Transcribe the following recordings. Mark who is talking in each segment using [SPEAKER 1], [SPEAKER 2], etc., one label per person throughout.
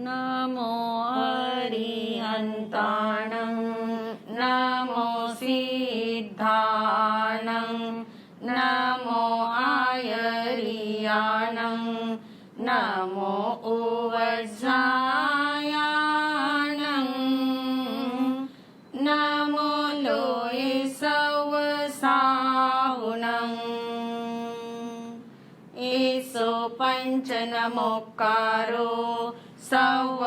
[SPEAKER 1] नमो अरिहन्ताणं नमो सिद्धानं नमो आयर्यानं नमो उवज्रायानं नमो लोये सवसाहुनं एसो पंच नमोकारो सव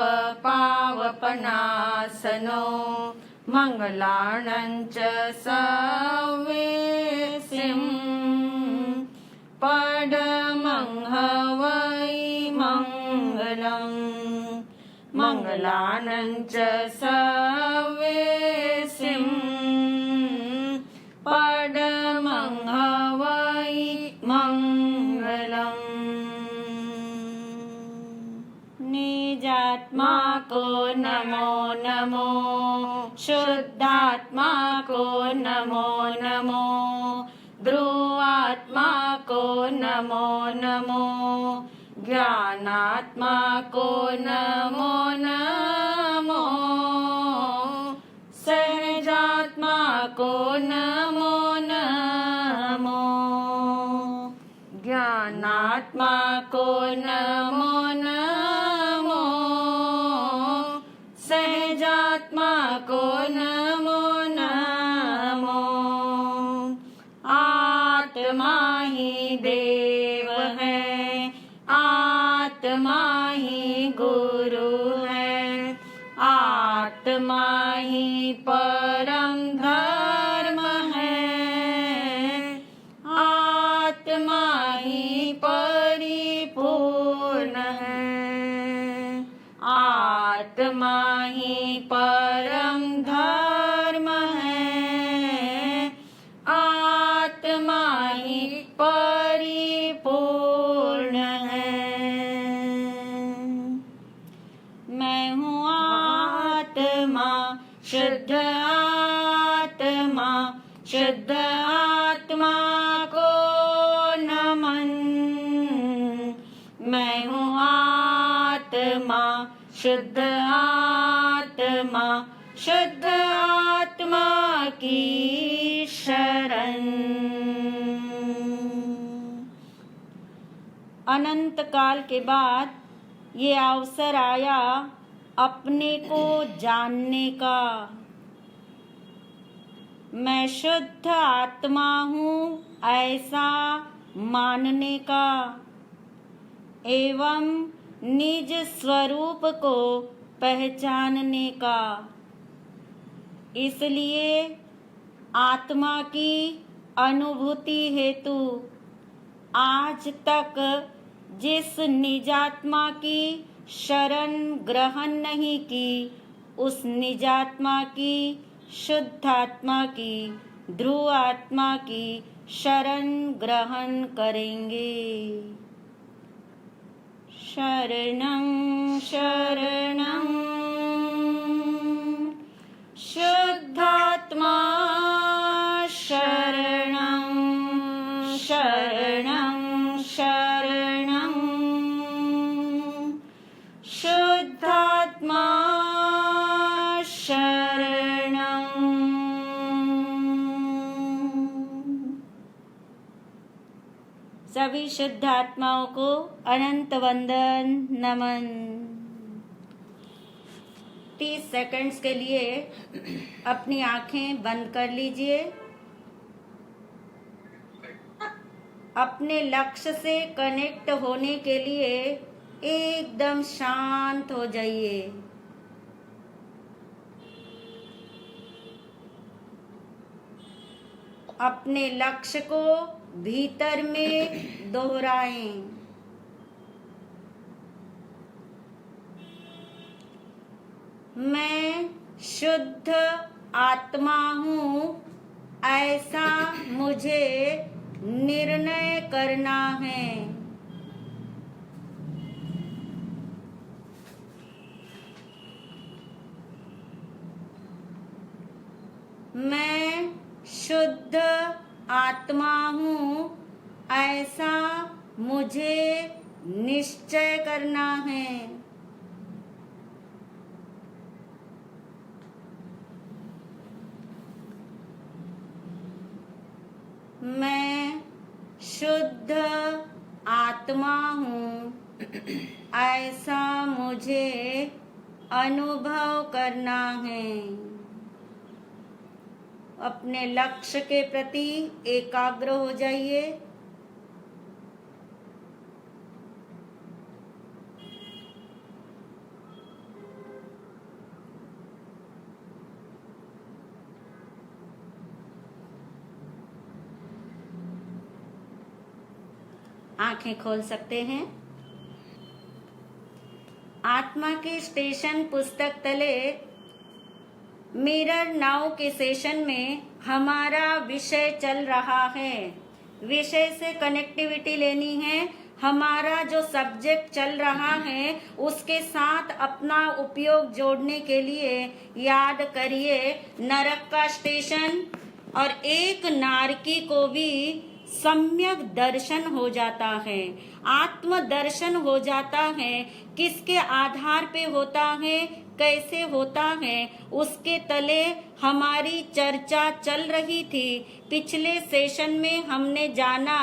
[SPEAKER 1] पावपनासनो मंगलानं च सवेसिं पदमं हवै मंगलं मंगलानं च सवेसिं पदमं हवै मंगलम् निजात्मा को नमो नमो शुद्धात्मा को नमो नमो ध्रुवात्मा को नमो नमो ज्ञानात्मा को नमो नमो सहजात्मा को नमो नमो ज्ञानात्मा को नमो नमो सहजात्मा को नमो नमो आत्मा ही देव है आत्मा ही गुरु है आत्मा ही परम धर्म है आत्मा ही परिपूर्ण है आत्मा ही परम धर्म है आत्मा ही परिपूर्ण है मैं हूँ आत्मा शुद्ध आत्मा को नमन मैं हूँ आत्मा शुद्ध आत्मा की शरण। अनंत काल के बाद ये अवसर आया अपने को जानने का। मैं शुद्ध आत्मा हूँ ऐसा मानने का एवं निज स्वरूप को पहचानने का। इसलिए आत्मा की अनुभूति हेतु आज तक जिस निजात्मा की शरण ग्रहण नहीं की उस निजात्मा की शुद्ध आत्मा की ध्रुव आत्मा की शरण ग्रहण करेंगे। शरणं शरणं शुद्धात्मा शरणं शरणं शरणं शुद्धात्मा शरणं। सभी शुद्ध आत्माओं को अनंत वंदन नमन। 30 सेकंड्स के लिए अपनी आंखें बंद कर लीजिए। अपने लक्ष्य से कनेक्ट होने के लिए एकदम शांत हो जाइए। अपने लक्ष्य को भीतर में दोहराएं। मैं शुद्ध आत्मा हूँ ऐसा मुझे निर्णय करना है। मैं शुद्ध आत्मा हूँ ऐसा मुझे निश्चय करना है। शुद्ध आत्मा हूँ, ऐसा मुझे अनुभव करना है। अपने लक्ष्य के प्रति एकाग्र हो जाइए। आंखें खोल सकते हैं। आत्मा के स्टेशन पुस्तक तले मिरर नाउ के सेशन में हमारा विषय चल रहा है। विषय से कनेक्टिविटी लेनी है। हमारा जो सब्जेक्ट चल रहा है उसके साथ अपना उपयोग जोड़ने के लिए याद करिए नरक का स्टेशन, और एक नारकी को भी सम्यक दर्शन हो जाता है, आत्म दर्शन हो जाता है। किसके आधार पे होता है, कैसे होता है, उसके तले हमारी चर्चा चल रही थी। पिछले सेशन में हमने जाना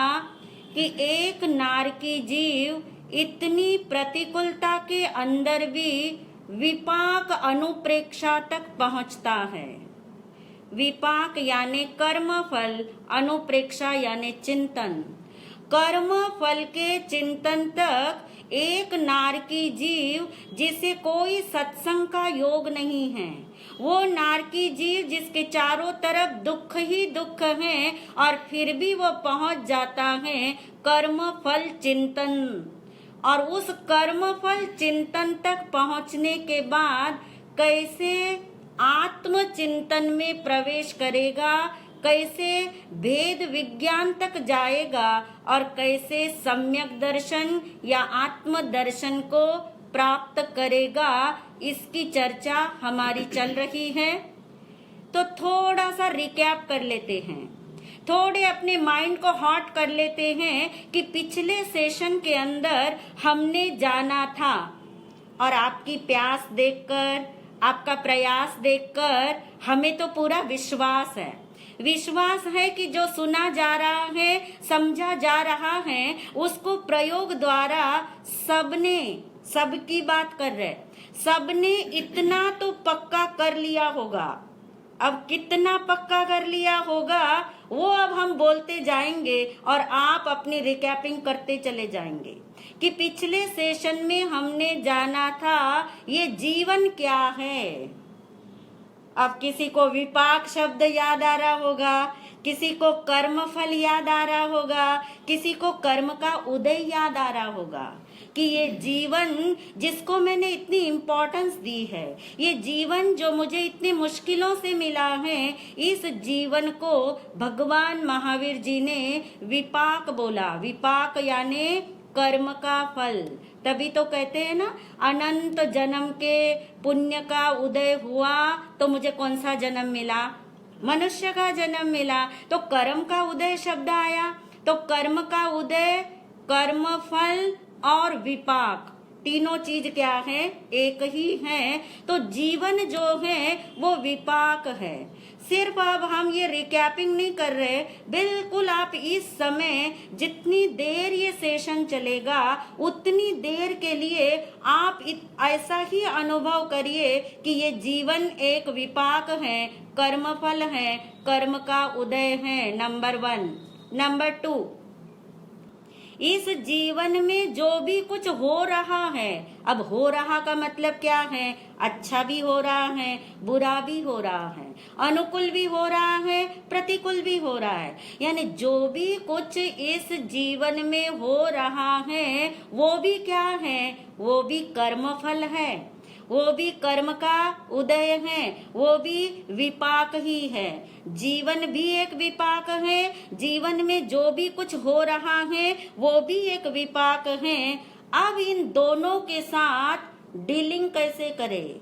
[SPEAKER 1] कि एक नारकी जीव इतनी प्रतिकूलता के अंदर भी विपाक अनुप्रेक्षा तक पहुंचता है। विपाक यानी कर्म फल, अनुप्रेक्षा यानी चिंतन। कर्म फल के चिंतन तक एक नारकी जीव जिसे कोई सत्संग का योग नहीं है, वो नारकी जीव जिसके चारों तरफ दुख ही दुख है, और फिर भी वो पहुंच जाता है कर्म फल चिंतन। और उस कर्म फल चिंतन तक पहुंचने के बाद कैसे आत्म चिंतन में प्रवेश करेगा, कैसे भेद विज्ञान तक जाएगा, और कैसे सम्यक दर्शन या आत्म दर्शन को प्राप्त करेगा, इसकी चर्चा हमारी चल रही है। तो थोड़ा सा रिकैप कर लेते हैं, थोड़े अपने माइंड को हॉट कर लेते हैं कि पिछले सेशन के अंदर हमने जाना था, और आपकी प्यास देखकर, आपका प्रयास देखकर हमें तो पूरा विश्वास है। विश्वास है कि जो सुना जा रहा है, समझा जा रहा है, उसको प्रयोग द्वारा सबकी बात कर रहे, सबने इतना तो पक्का कर लिया होगा। अब कितना पक्का कर लिया होगा वो अब हम बोलते जाएंगे और आप अपनी रिकैपिंग करते चले जाएंगे कि पिछले सेशन में हमने जाना था ये जीवन क्या है। अब किसी को विपाक शब्द याद आ रहा होगा, किसी को कर्म फल याद आ रहा होगा, किसी को कर्म का उदय याद आ रहा होगा कि ये जीवन जिसको मैंने इतनी इम्पोर्टेंस दी है, ये जीवन जो मुझे इतनी मुश्किलों से मिला है, इस जीवन को भगवान महावीर जी ने विपाक बोला। विपाक यानी कर्म का फल। तभी तो कहते हैं ना, अनंत जन्म के पुण्य का उदय हुआ तो मुझे कौन सा जन्म मिला, मनुष्य का जन्म मिला। तो कर्म का उदय शब्द आया, तो कर्म का उदय, कर्म फल और विपाक, तीनों चीज क्या है, एक ही है। तो जीवन जो है वो विपाक है। सिर्फ अब हम ये रिकैपिंग नहीं कर रहे, बिल्कुल आप इस समय जितनी देर ये सेशन चलेगा उतनी देर के लिए आप ऐसा ही अनुभव करिए कि ये जीवन एक विपाक है, कर्म फल है, कर्म का उदय है, नंबर 1। नंबर 2, इस जीवन में जो भी कुछ हो रहा है, अब हो रहा का मतलब क्या है, अच्छा भी हो रहा है, बुरा भी हो रहा है, अनुकूल भी हो रहा है, प्रतिकूल भी हो रहा है। यानी जो भी कुछ इस जीवन में हो रहा है वो भी क्या है, वो भी कर्म फल है, वो भी कर्म का उदय है, वो भी विपाक ही है। जीवन भी एक विपाक है, जीवन में जो भी कुछ हो रहा है वो भी एक विपाक है। अब इन दोनों के साथ डीलिंग कैसे करें,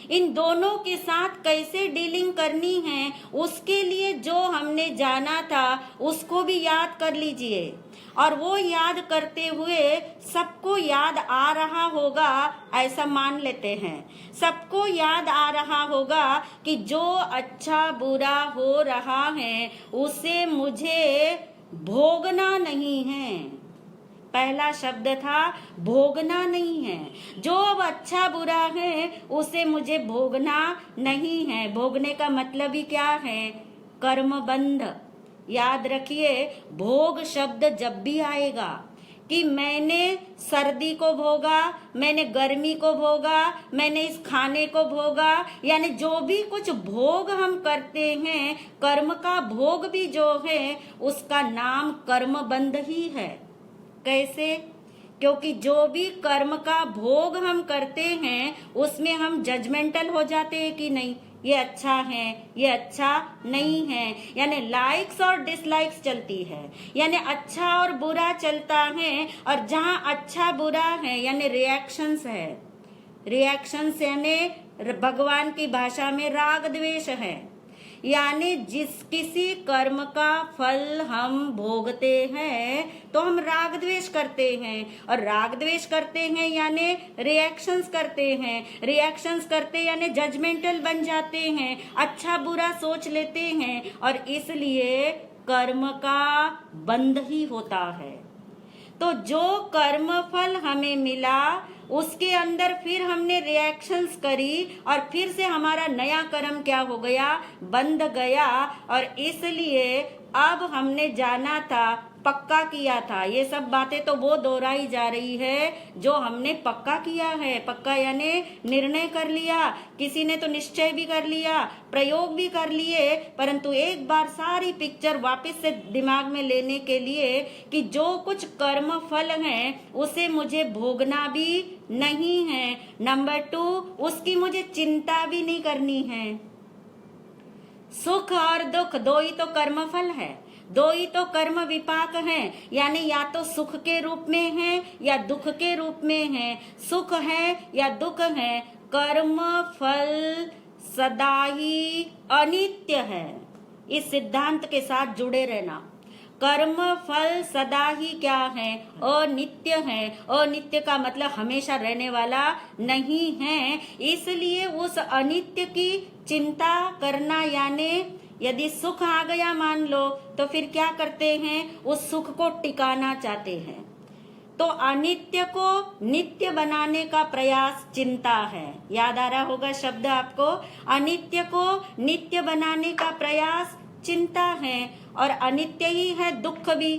[SPEAKER 1] इन दोनों के साथ कैसे डीलिंग करनी है, उसके लिए जो हमने जाना था उसको भी याद कर लीजिए। और वो याद करते हुए सबको याद आ रहा होगा, ऐसा मान लेते हैं, सबको याद आ रहा होगा कि जो अच्छा बुरा हो रहा है उसे मुझे भोगना नहीं है। पहला शब्द था भोगना नहीं है। जो अब अच्छा बुरा है उसे मुझे भोगना नहीं है। भोगने का मतलब ही क्या है? कर्म बंध। याद रखिए, भोग शब्द जब भी आएगा कि मैंने सर्दी को भोगा, मैंने गर्मी को भोगा, मैंने इस खाने को भोगा, यानी जो भी कुछ भोग हम करते हैं, कर्म का भोग भी जो है उसका नाम कर्म बंध ही है। कैसे? क्योंकि जो भी कर्म का भोग हम करते हैं उसमें हम जजमेंटल हो जाते हैं कि नहीं, ये अच्छा है, ये अच्छा नहीं है, यानी लाइक्स और डिसलाइक्स चलती है, यानी अच्छा और बुरा चलता है। और जहाँ अच्छा बुरा है यानी रिएक्शंस है। रिएक्शंस यानी भगवान की भाषा में राग द्वेष है। यानी जिस किसी कर्म का फल हम भोगते हैं तो हम राग द्वेष करते हैं, और राग द्वेष करते हैं यानी रिएक्शंस करते हैं, रिएक्शंस करते यानी जजमेंटल बन जाते हैं, अच्छा बुरा सोच लेते हैं, और इसलिए कर्म का बंध ही होता है। तो जो कर्म फल हमें मिला उसके अंदर फिर हमने रिएक्शंस करी और फिर से हमारा नया कर्म क्या हो गया? बंध गया। और इसलिए अब हमने जाना था, पक्का किया था। ये सब बातें तो वो दोहराई जा रही है जो हमने पक्का किया है। पक्का यानी निर्णय कर लिया, किसी ने तो निश्चय भी कर लिया, प्रयोग भी कर लिए, परंतु एक बार सारी पिक्चर वापस से दिमाग में लेने के लिए कि जो कुछ कर्म फल हैं उसे मुझे भोगना भी नहीं है। नंबर 2, उसकी मुझे चिंता भी नहीं करनी है। सुख और दुख दो ही तो कर्म फल है, दो ही तो कर्म विपाक हैं, यानी या तो सुख के रूप में है या दुख के रूप में है, सुख है या दुख है। कर्म फल सदा ही अनित्य है। इस सिद्धांत के साथ जुड़े रहना। कर्म फल सदा ही क्या है? अनित्य है। अनित्य का मतलब हमेशा रहने वाला नहीं है। इसलिए उस अनित्य की चिंता करना, यानी यदि सुख आ गया मान लो तो फिर क्या करते हैं? उस सुख को टिकाना चाहते हैं। तो अनित्य को नित्य बनाने का प्रयास चिंता है। याद आ रहा होगा शब्द आपको? अनित्य को नित्य बनाने का प्रयास चिंता है। और अनित्य ही है दुख भी,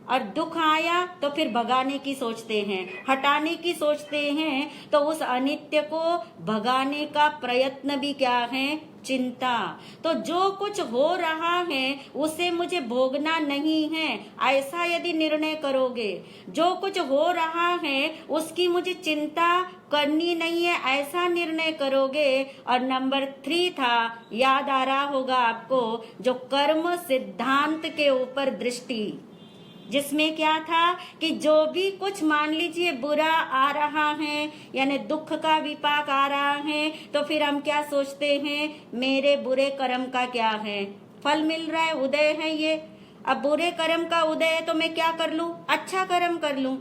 [SPEAKER 1] और दुख आया तो फिर भगाने की सोचते हैं, हटाने की सोचते हैं। तो उस अनित्य को भगाने का प्रयत्न भी क्या है? चिंता। तो जो कुछ हो रहा है उसे मुझे भोगना नहीं है, ऐसा यदि निर्णय करोगे, जो कुछ हो रहा है उसकी मुझे चिंता करनी नहीं है, ऐसा निर्णय करोगे। और नंबर 3 था, याद आ रहा होगा आपको, जो कर्म सिद्धांत के ऊपर दृष्टि, जिसमें क्या था कि जो भी कुछ मान लीजिए बुरा आ रहा है यानी दुख का विपाक आ रहा है, तो फिर हम क्या सोचते हैं? मेरे बुरे कर्म का क्या है? फल मिल रहा है, उदय है ये। अब बुरे कर्म का उदय है तो मैं क्या कर लूं? अच्छा कर्म कर लूं।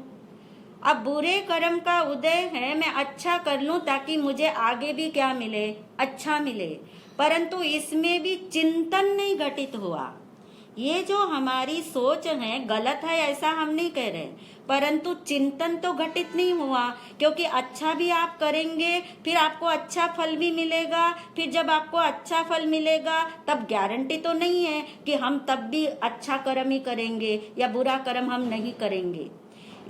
[SPEAKER 1] अब बुरे कर्म का उदय है, मैं अच्छा कर लूं ताकि मुझे आगे भी क्या मिले? अच्छा मिले। परंतु इसमें भी चिंतन नहीं घटित हुआ। ये जो हमारी सोच है गलत है ऐसा हम नहीं कह रहे, परंतु चिंतन तो घटित नहीं हुआ। क्योंकि अच्छा भी आप करेंगे फिर आपको अच्छा फल भी मिलेगा, फिर जब आपको अच्छा फल मिलेगा तब गारंटी तो नहीं है कि हम तब भी अच्छा कर्म ही करेंगे या बुरा कर्म हम नहीं करेंगे।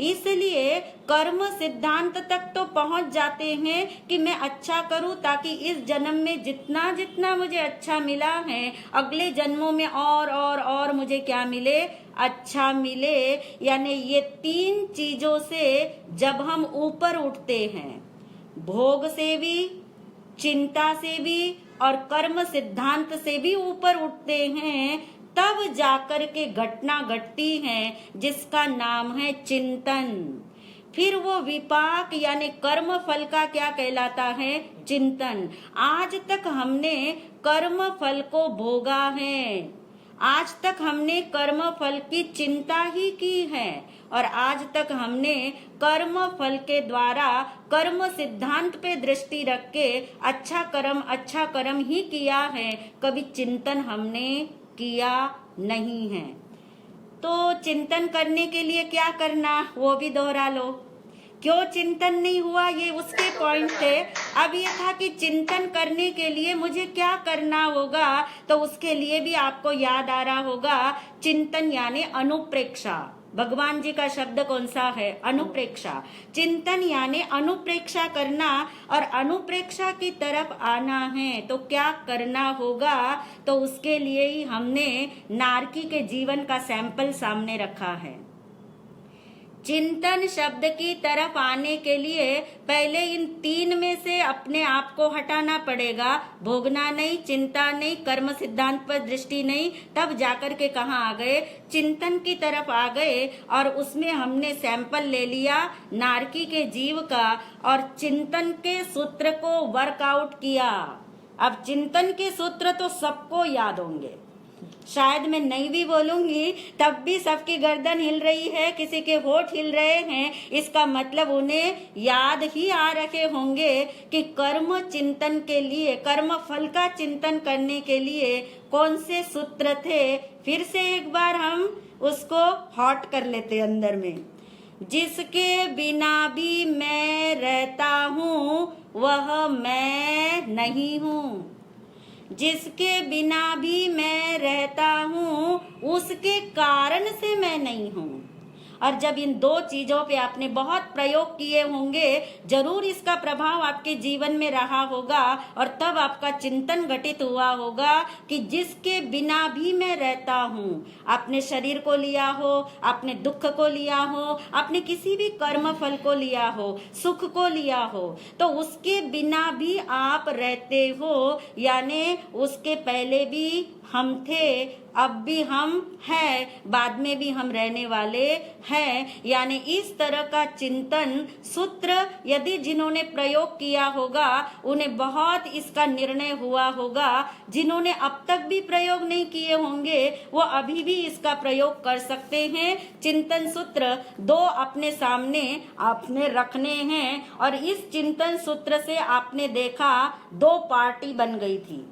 [SPEAKER 1] इसलिए कर्म सिद्धांत तक तो पहुंच जाते हैं कि मैं अच्छा करूं ताकि इस जन्म में जितना जितना मुझे अच्छा मिला है अगले जन्मों में और मुझे क्या मिले? अच्छा मिले। यानी ये 3 चीजों से जब हम ऊपर उठते हैं, भोग से भी, चिंता से भी और कर्म सिद्धांत से भी ऊपर उठते हैं, तब जाकर के घटना घटती है जिसका नाम है चिंतन। फिर वो विपाक यानी कर्म फल का क्या कहलाता है? चिंतन। आज तक हमने कर्म फल को भोगा है, आज तक हमने कर्म फल की चिंता ही की है, और आज तक हमने कर्म फल के द्वारा कर्म सिद्धांत पे दृष्टि रख के अच्छा कर्म ही किया है, कभी चिंतन हमने किया नहीं है। तो चिंतन करने के लिए क्या करना, वो भी दोहरा लो। क्यों चिंतन नहीं हुआ, ये उसके पॉइंट थे। अब ये था कि चिंतन करने के लिए मुझे क्या करना होगा, तो उसके लिए भी आपको याद आ रहा होगा, चिंतन यानी अनुप्रेक्षा। भगवान जी का शब्द कौन सा है, अनुप्रेक्षा। चिंतन यानी अनुप्रेक्षा करना, और अनुप्रेक्षा की तरफ आना है तो क्या करना होगा, तो उसके लिए ही हमने नारकी के जीवन का सैंपल सामने रखा है। चिंतन शब्द की तरफ आने के लिए पहले इन तीन में से अपने आप को हटाना पड़ेगा। भोगना नहीं, चिंता नहीं, कर्म सिद्धांत पर दृष्टि नहीं, तब जाकर के कहाँ आ गए, चिंतन की तरफ आ गए। और उसमें हमने सैंपल ले लिया नारकी के जीव का, और चिंतन के सूत्र को वर्कआउट किया। अब चिंतन के सूत्र तो सबको याद होंगे, शायद मैं नहीं भी बोलूंगी तब भी सबकी गर्दन हिल रही है, किसी के होठ हिल रहे हैं। इसका मतलब उन्हें याद ही आ रखे होंगे कि कर्म चिंतन के लिए, कर्म फल का चिंतन करने के लिए कौन से सूत्र थे। फिर से एक बार हम उसको हॉट कर लेते अंदर में। जिसके बिना भी मैं रहता हूँ वह मैं नहीं हूँ, जिसके बिना भी मैं रहता हूँ उसके कारण से मैं नहीं हूँ। और जब इन दो चीजों पे आपने बहुत प्रयोग किए होंगे, जरूर इसका प्रभाव आपके जीवन में रहा होगा, और तब आपका चिंतन घटित हुआ होगा कि जिसके बिना भी मैं रहता हूँ। आपने शरीर को लिया हो, आपने दुख को लिया हो, आपने किसी भी कर्म फल को लिया हो, सुख को लिया हो, तो उसके बिना भी आप रहते हो, यानी उसके पहले भी हम थे, अब भी हम हैं, बाद में भी हम रहने वाले हैं। यानी इस तरह का चिंतन सूत्र यदि जिन्होंने प्रयोग किया होगा उन्हें बहुत इसका निर्णय हुआ होगा। जिन्होंने अब तक भी प्रयोग नहीं किए होंगे वो अभी भी इसका प्रयोग कर सकते हैं। चिंतन सूत्र दो अपने सामने आपने रखने हैं, और इस चिंतन सूत्र से आपने देखा दो पार्टी बन गई थी।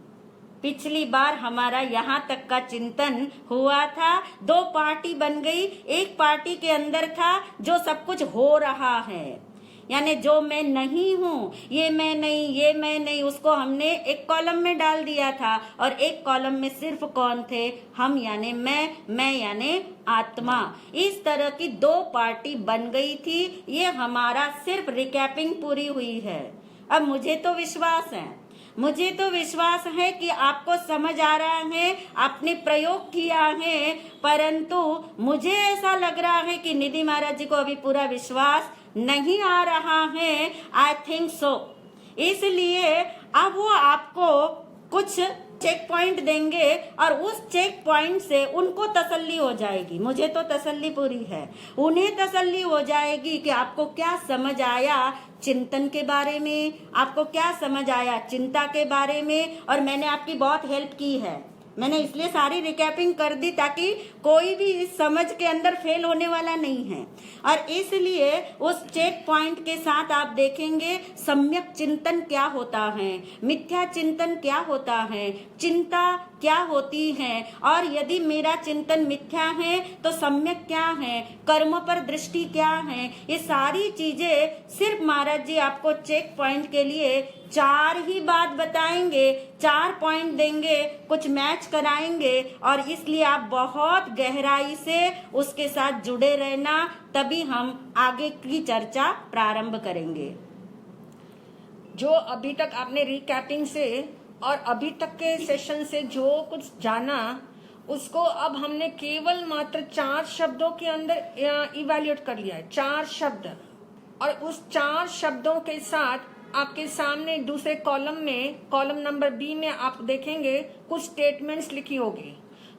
[SPEAKER 1] पिछली बार हमारा यहाँ तक का चिंतन हुआ था, दो पार्टी बन गई। एक पार्टी के अंदर था जो सब कुछ हो रहा है, यानी जो मैं नहीं हूँ, ये मैं नहीं, ये मैं नहीं, उसको हमने एक कॉलम में डाल दिया था। और एक कॉलम में सिर्फ कौन थे, हम यानी मैं यानी आत्मा। इस तरह की दो पार्टी बन गई थी। ये हमारा सिर्फ रिकैपिंग पूरी हुई है। अब मुझे तो विश्वास है कि आपको समझ आ रहा है, आपने प्रयोग किया है, परंतु मुझे ऐसा लग रहा है कि निधि महाराज जी को अभी पूरा विश्वास नहीं आ रहा है। I think so. इसलिए अब वो आपको कुछ चेक पॉइंट देंगे और उस चेक पॉइंट से उनको तसल्ली हो जाएगी। मुझे तो तसल्ली पूरी है, उन्हें तसल्ली हो जाएगी कि आपको क्या समझ आया चिंतन के बारे में, आपको क्या समझ आया चिंता के बारे में। और मैंने आपकी बहुत हेल्प की है, मैंने इसलिए सारी रिकैपिंग कर दी ताकि कोई भी इस समझ के अंदर फेल होने वाला नहीं है। और इसलिए उस चेक पॉइंट के साथ आप देखेंगे सम्यक चिंतन क्या होता है, मिथ्या चिंतन क्या होता है, चिंता क्या होती है, और यदि मेरा चिंतन मिथ्या है तो सम्यक क्या है, कर्म पर दृष्टि क्या है। ये सारी चीजें सिर्फ महाराज जी आपको चेक पॉइंट के लिए 4 ही बात बताएंगे, 4 पॉइंट देंगे, कुछ मैच कराएंगे। और इसलिए आप बहुत गहराई से उसके साथ जुड़े रहना, तभी हम आगे की चर्चा प्रारंभ करेंगे।
[SPEAKER 2] जो अभी तक आपने रिकैपिंग से और अभी तक के सेशन से जो कुछ जाना, उसको अब हमने केवल मात्र 4 शब्दों के अंदर इवैल्यूएट कर लिया है। 4 शब्द, और उस 4 शब्दों के साथ आपके सामने दूसरे कॉलम में, कॉलम नंबर बी में आप देखेंगे कुछ स्टेटमेंट्स लिखी होगी।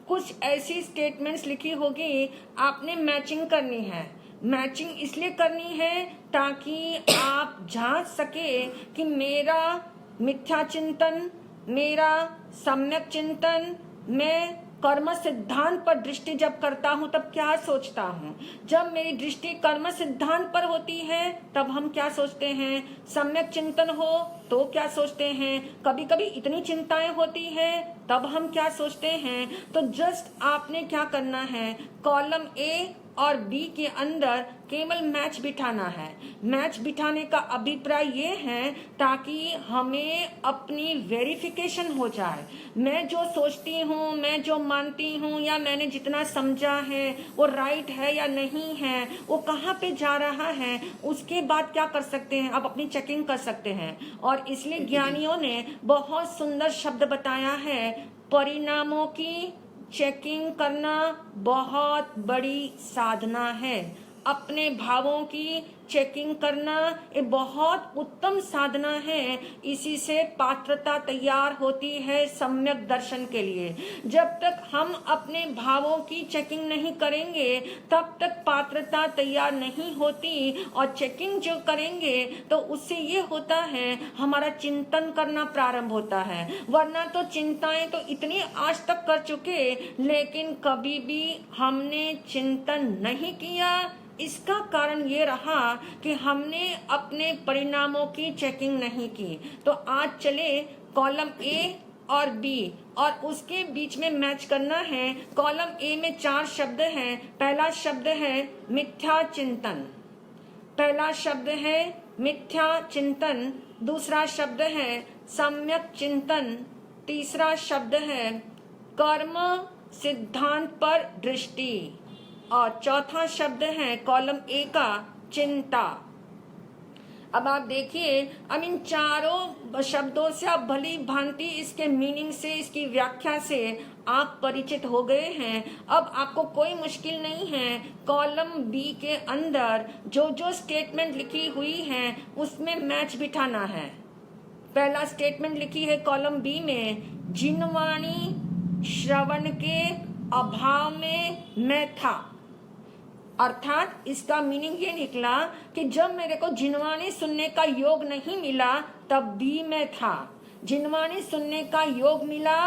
[SPEAKER 2] कुछ ऐसी स्टेटमेंट्स लिखी होगी, आपने मैचिंग करनी है। मैचिंग इसलिए करनी है ताकि आप जांच सके कि मेरा मिथ्या चिंतन, मेरा सम्यक चिंतन, मैं कर्म सिद्धांत पर दृष्टि जब करता हूँ तब क्या सोचता हूँ? जब मेरी दृष्टि कर्म सिद्धांत पर होती है तब हम क्या सोचते हैं? सम्यक चिंतन हो तो क्या सोचते हैं? कभी कभी इतनी चिंताएं होती है तब हम क्या सोचते हैं? तो जस्ट आपने क्या करना है, कॉलम ए और बी के अंदर केवल मैच बिठाना है। मैच बिठाने का अभिप्राय ये है ताकि हमें अपनी वेरिफिकेशन हो जाए। मैं जो सोचती हूँ, मैं जो मानती हूँ, या मैंने जितना समझा है वो राइट है या नहीं है, वो कहाँ पे जा रहा है, उसके बाद क्या कर सकते हैं, अब अपनी चेकिंग कर सकते हैं। और इसलिए ज्ञानियों ने बहुत सुंदर शब्द बताया है, परिणामों की चेकिंग करना बहुत बड़ी साधना है। अपने भावों की चेकिंग करना ये बहुत उत्तम साधना है। इसी से पात्रता तैयार होती है सम्यक दर्शन के लिए। जब तक हम अपने भावों की चेकिंग नहीं करेंगे तब तक पात्रता तैयार नहीं होती। और चेकिंग जो करेंगे तो उससे ये होता है हमारा चिंतन करना प्रारंभ होता है। वरना तो चिंताएं तो इतनी आज तक कर चुके, लेकिन कभी भी हमने चिंतन नहीं किया। इसका कारण ये रहा कि हमने अपने परिणामों की चेकिंग नहीं की। तो आज चले कॉलम ए और बी और उसके बीच में मैच करना है। कॉलम ए में 4 शब्द हैं। पहला शब्द है मिथ्या चिंतन, पहला शब्द है मिथ्या चिंतन, दूसरा शब्द है सम्यक चिंतन, तीसरा शब्द है कर्म सिद्धांत पर दृष्टि, और चौथा शब्द है कॉलम ए का चिंता। अब आप देखिए, अब इन चारों शब्दों से आप भली भांति इसके मीनिंग से, इसकी व्याख्या से आप परिचित हो गए हैं। अब आपको कोई मुश्किल नहीं है। कॉलम बी के अंदर जो जो स्टेटमेंट लिखी हुई है उसमें मैच बिठाना है। पहला स्टेटमेंट लिखी है कॉलम बी में, जिनवाणी श्रवण के अभाव में मैं था। अर्थात इसका मीनिंग ये निकला कि जब मेरे को जिनवाणी सुनने का योग नहीं मिला तब भी मैं था, जिनवाणी सुनने का योग मिला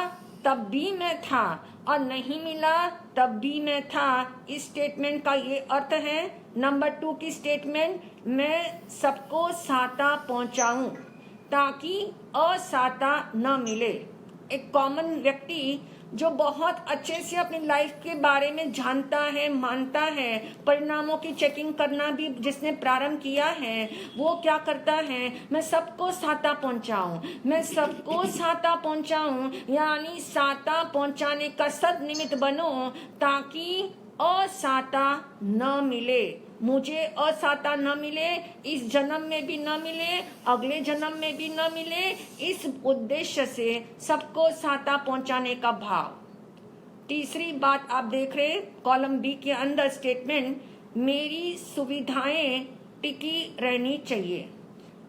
[SPEAKER 2] तब भी मैं था, और नहीं मिला तब भी मैं था। इस स्टेटमेंट का ये अर्थ है। नंबर 2 की स्टेटमेंट, मैं सबको साता पहुंचाऊं ताकि असाता न मिले। एक कॉमन व्यक्ति जो बहुत अच्छे से अपनी लाइफ के बारे में जानता है, मानता है, परिणामों की चेकिंग करना भी जिसने प्रारंभ किया है, वो क्या करता है, मैं सबको साता पहुंचाऊं, मैं सबको साता पहुंचाऊं, यानी साता पहुंचाने का सदनिमित्त बनो ताकि असाता न मिले, मुझे असाता न मिले, इस जन्म में भी न मिले, अगले जन्म में भी न मिले। इस उद्देश्य से सबको साता पहुंचाने का भाव। तीसरी बात आप देख रहे कॉलम बी के अंदर स्टेटमेंट, मेरी सुविधाएं टिकी रहनी चाहिए।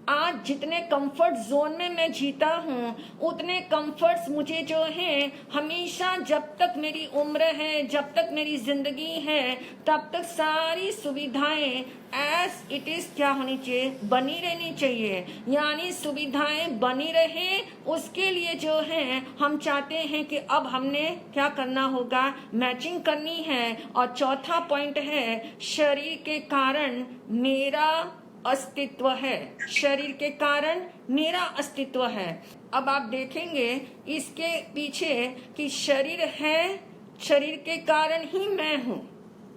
[SPEAKER 2] आज जितने कंफर्ट जोन में मैं जीता हूँ उतने कंफर्ट्स मुझे जो हैं हमेशा, जब तक मेरी उम्र है, जब तक मेरी जिंदगी है, तब तक सारी सुविधाएं एज इट इज क्या होनी चाहिए, बनी रहनी चाहिए। यानी सुविधाएं बनी रहे उसके लिए जो है हम चाहते हैं कि अब हमने क्या करना होगा, मैचिंग करनी है। और चौथा पॉइंट है, शरीर के कारण मेरा अस्तित्व है, शरीर के कारण मेरा अस्तित्व है। अब आप देखेंगे इसके पीछे कि शरीर है, शरीर के कारण ही मैं हूँ।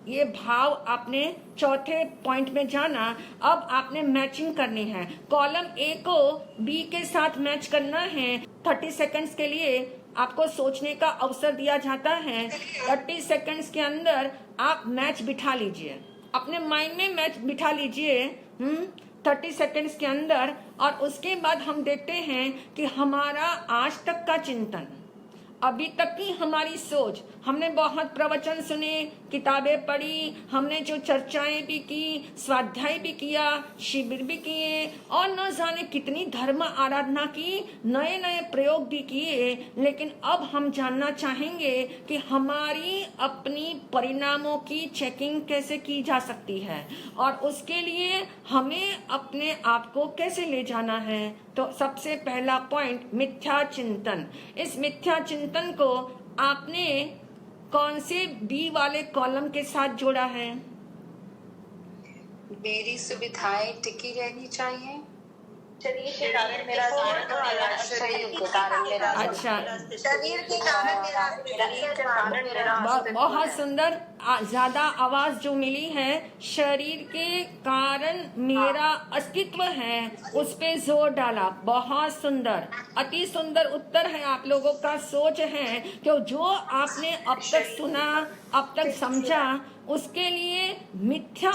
[SPEAKER 2] ये भाव आपने चौथे पॉइंट में जाना। अब आपने मैचिंग करनी है। कॉलम ए को बी के साथ मैच करना है। 30 सेकंड्स के लिए आपको सोचने का अवसर दिया जाता है। 30 सेकंड्स के अंदर आप मैच बिठा लीजिए, अपने माइंड में मैच बिठा लीजिए 30 सेकंड्स के अंदर। और उसके बाद हम देखते हैं कि हमारा आज तक का चिंतन, अभी तक की हमारी सोच, हमने बहुत प्रवचन सुने, किताबें पढ़ी, हमने जो चर्चाएं भी की, स्वाध्याय भी किया, शिविर भी किए, और न जाने कितनी धर्म आराधना की, नए नए प्रयोग भी किए। लेकिन अब हम जानना चाहेंगे कि हमारी अपनी परिणामों की चेकिंग कैसे की जा सकती है और उसके लिए हमें अपने आप को कैसे ले जाना है। तो सबसे पहला पॉइंट, मिथ्या चिंतन। इस मिथ्या चिंतन को आपने कौन से बी वाले कॉलम के साथ जोड़ा है?
[SPEAKER 3] मेरी सुविधाएं टिकी रहनी चाहिए।
[SPEAKER 4] शरीर के कारण मेरा
[SPEAKER 3] शरीर के कारण मेरा
[SPEAKER 2] अच्छा,
[SPEAKER 4] शरीर के कारण मेरा
[SPEAKER 2] बहुत सुंदर। ज्यादा आवाज जो मिली है, शरीर के कारण मेरा अस्तित्व है, उस पे जोर डाला। बहुत सुंदर, अति सुंदर उत्तर है आप लोगों का। सोच है कि जो आपने अब तक सुना, अब तक समझा, उसके लिए मिथ्या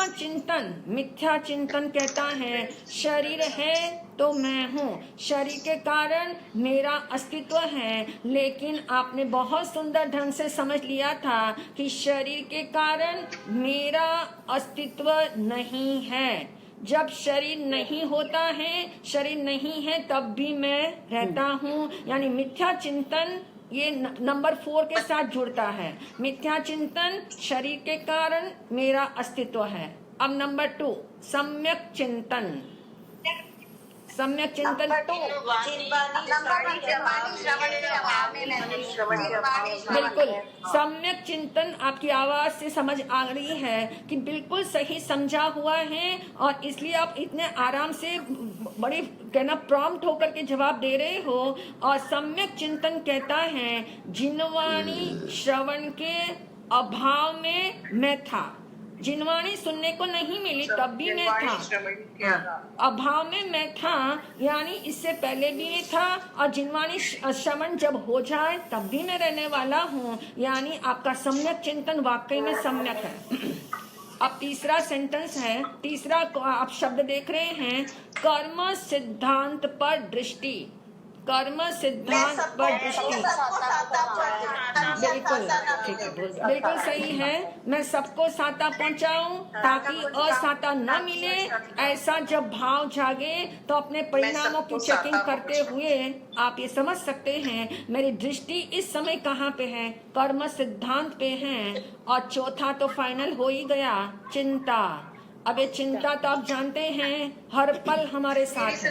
[SPEAKER 2] चिंतन कहता है शरीर है तो मैं हूँ, शरीर के कारण मेरा अस्तित्व है। लेकिन आपने बहुत सुंदर ढंग से समझ लिया था कि शरीर के कारण मेरा अस्तित्व नहीं है। जब शरीर नहीं होता है, शरीर नहीं है, तब भी मैं रहता हूँ। यानी मिथ्या चिंतन ये नंबर 4 के साथ जुड़ता है। मिथ्या चिंतन, शरीर के कारण मेरा अस्तित्व है। अब नंबर 2, सम्यक चिंतन। सम्यक चिंतन बिल्कुल, सम्यक चिंतन आपकी आवाज से समझ आ रही है कि बिल्कुल सही समझा हुआ है, और इसलिए आप इतने आराम से बड़े कहना प्रॉम्प्ट होकर के जवाब दे रहे हो। और सम्यक चिंतन कहता है जिनवाणी श्रवण के अभाव में मैं था। जिनवाणी सुनने को नहीं मिली तब भी मैं था, अभाव में मैं था, यानी इससे पहले भी मैं था, और जिनवाणी श्रवण जब हो जाए तब भी मैं रहने वाला हूँ। यानी आपका सम्यक चिंतन वाकई में सम्यक है। अब तीसरा सेंटेंस है, तीसरा आप शब्द देख रहे हैं, कर्म सिद्धांत पर दृष्टि। कर्म सिद्धांत पर दृष्टि, बिल्कुल ठीक है, बिल्कुल सही है। मैं सबको साता पहुंचाऊं ताकि असाता न मिले, ऐसा जब भाव जागे तो अपने परिणामों की चेकिंग करते हुए आप ये समझ सकते हैं मेरी दृष्टि इस समय कहाँ पे है, कर्म सिद्धांत पे है। और चौथा तो फाइनल हो ही गया, चिंता। अब ये चिंता तो आप जानते हैं हर पल हमारे साथ है।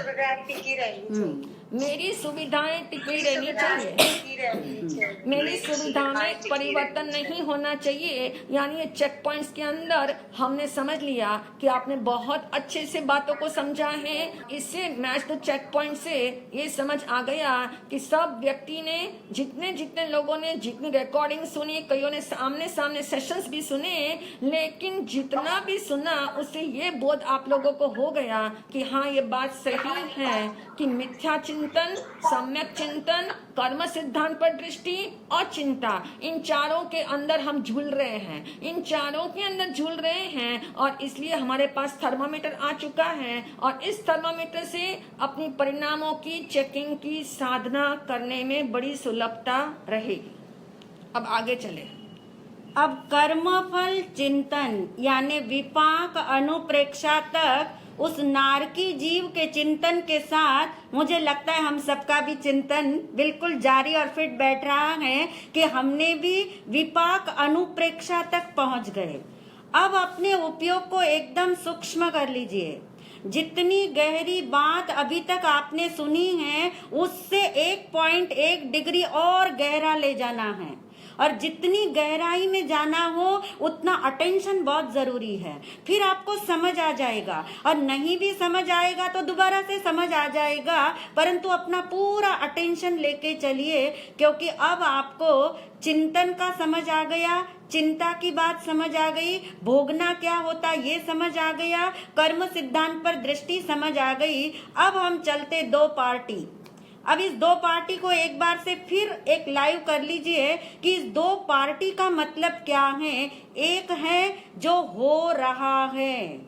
[SPEAKER 2] मेरी सुविधाएं टिकी रहनी चाहिए, मेरी सुविधा में परिवर्तन नहीं होना चाहिए। यानी ये चेक पॉइंट्स के अंदर हमने समझ लिया कि आपने बहुत अच्छे से बातों को समझा है। इससे मैच द चेक पॉइंट से ये समझ आ गया कि सब व्यक्ति ने, जितने लोगों ने जितनी रिकॉर्डिंग सुनी, कईयों ने आमने सामने सेशंस भी सुने, लेकिन जितना भी सुना उससे ये बोध आप लोगों को हो गया कि हाँ ये बात सही है कि मिथ्या चिंतन, सम्यक चिंतन, कर्म सिद्धांत पर दृष्टि और चिंता, इन चारों के अंदर हम झूल रहे हैं, इन चारों के अंदर झूल रहे हैं। और इसलिए हमारे पास थर्मामीटर आ चुका है, और इस थर्मामीटर से अपनी परिणामों की चेकिंग की साधना करने में बड़ी सुलभता रहेगी। अब आगे चले।
[SPEAKER 1] अब कर्मफल चिंतन यानी विपाक अनुप्रेक्षा तक उस नारकी जीव के चिंतन के साथ मुझे लगता है हम सबका भी चिंतन बिल्कुल जारी और फिट बैठ रहा है कि हमने भी विपाक अनुप्रेक्षा तक पहुंच गए। अब अपने उपयोग को एकदम सूक्ष्म कर लीजिए। जितनी गहरी बात अभी तक आपने सुनी है उससे 1.1 डिग्री और गहरा ले जाना है, और जितनी गहराई में जाना हो उतना अटेंशन बहुत जरूरी है। फिर आपको समझ आ जाएगा, और नहीं भी समझ आएगा तो दोबारा से समझ आ जाएगा, परंतु अपना पूरा अटेंशन लेके चलिए, क्योंकि अब आपको चिंतन का समझ आ गया, चिंता की बात समझ आ गई, भोगना क्या होता ये समझ आ गया, कर्म सिद्धांत पर दृष्टि समझ आ गई। अब हम चलते 2 पार्टी। अब इस 2 पार्टी को एक बार से फिर एक लाइव कर लीजिए कि इस 2 पार्टी का मतलब क्या है। एक है जो हो रहा है,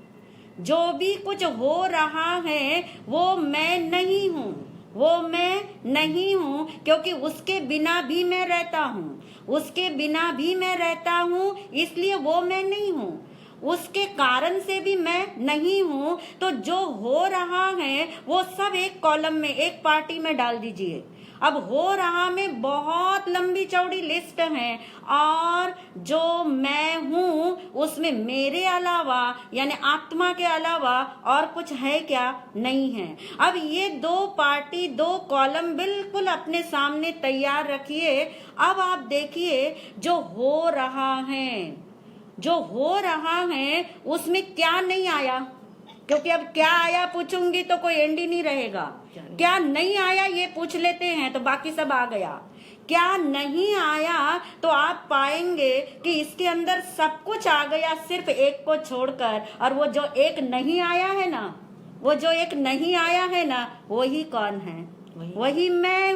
[SPEAKER 1] जो भी कुछ हो रहा है वो मैं नहीं हूँ, वो मैं नहीं हूँ, क्योंकि उसके बिना भी मैं रहता हूँ, उसके बिना भी मैं रहता हूँ, इसलिए वो मैं नहीं हूँ। उसके कारण से भी मैं नहीं हूँ। तो जो हो रहा है वो सब एक कॉलम में, एक पार्टी में डाल दीजिए। अब हो रहा में बहुत लंबी चौड़ी लिस्ट है, और जो मैं हूं उसमें मेरे अलावा यानी आत्मा के अलावा और कुछ है क्या? नहीं है। अब ये दो पार्टी, दो कॉलम बिल्कुल अपने सामने तैयार रखिए। अब आप देखिए जो हो रहा है उसमें क्या नहीं आया, क्योंकि अब क्या आया पूछूंगी तो कोई एंड ही नहीं रहेगा। क्या नहीं आया ये पूछ लेते हैं तो बाकी सब आ गया। क्या नहीं आया तो आप पाएंगे कि इसके अंदर सब कुछ आ गया सिर्फ एक को छोड़कर, और वो जो एक नहीं आया है ना, वही कौन है? वही मैं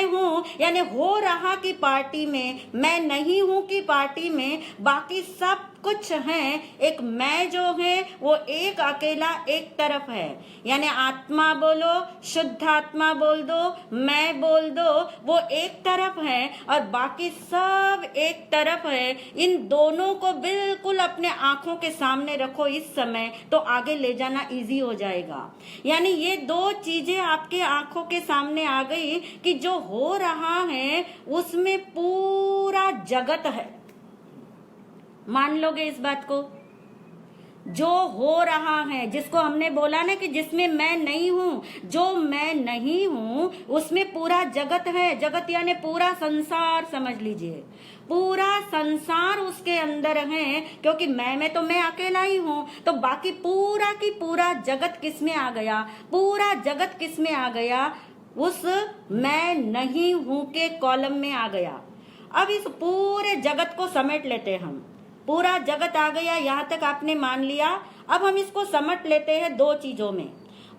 [SPEAKER 1] हूँ। यानी हो रहा की पार्टी में, मैं नहीं हूँ की पार्टी में बाकी सब कुछ है। एक मैं जो है वो एक अकेला एक तरफ है। यानी आत्मा बोलो, शुद्ध आत्मा बोल दो, मैं बोल दो, वो एक तरफ है और बाकी सब एक तरफ है। इन दोनों को बिल्कुल अपने आंखों के सामने रखो इस समय, तो आगे ले जाना इजी हो जाएगा। यानी ये दो चीजें आपके आंखों के सामने आ गई कि जो हो रहा है उसमें पूरा जगत है। मान लोगे इस बात को? जो हो रहा है, जिसको हमने बोला ना कि जिसमें मैं नहीं हूँ, जो मैं नहीं हूँ उसमें पूरा जगत है। जगत यानी पूरा संसार समझ लीजिए, पूरा संसार उसके अंदर है। क्योंकि मैं तो मैं अकेला ही हूँ, तो बाकी पूरा की पूरा जगत किसमें आ गया? पूरा जगत किसमें आ गया? उस मैं नहीं हूँ के कॉलम में आ गया। अब इस पूरे जगत को समेट लेते हम। पूरा जगत आ गया, यहाँ तक आपने मान लिया। अब हम इसको समट लेते हैं दो चीजों में।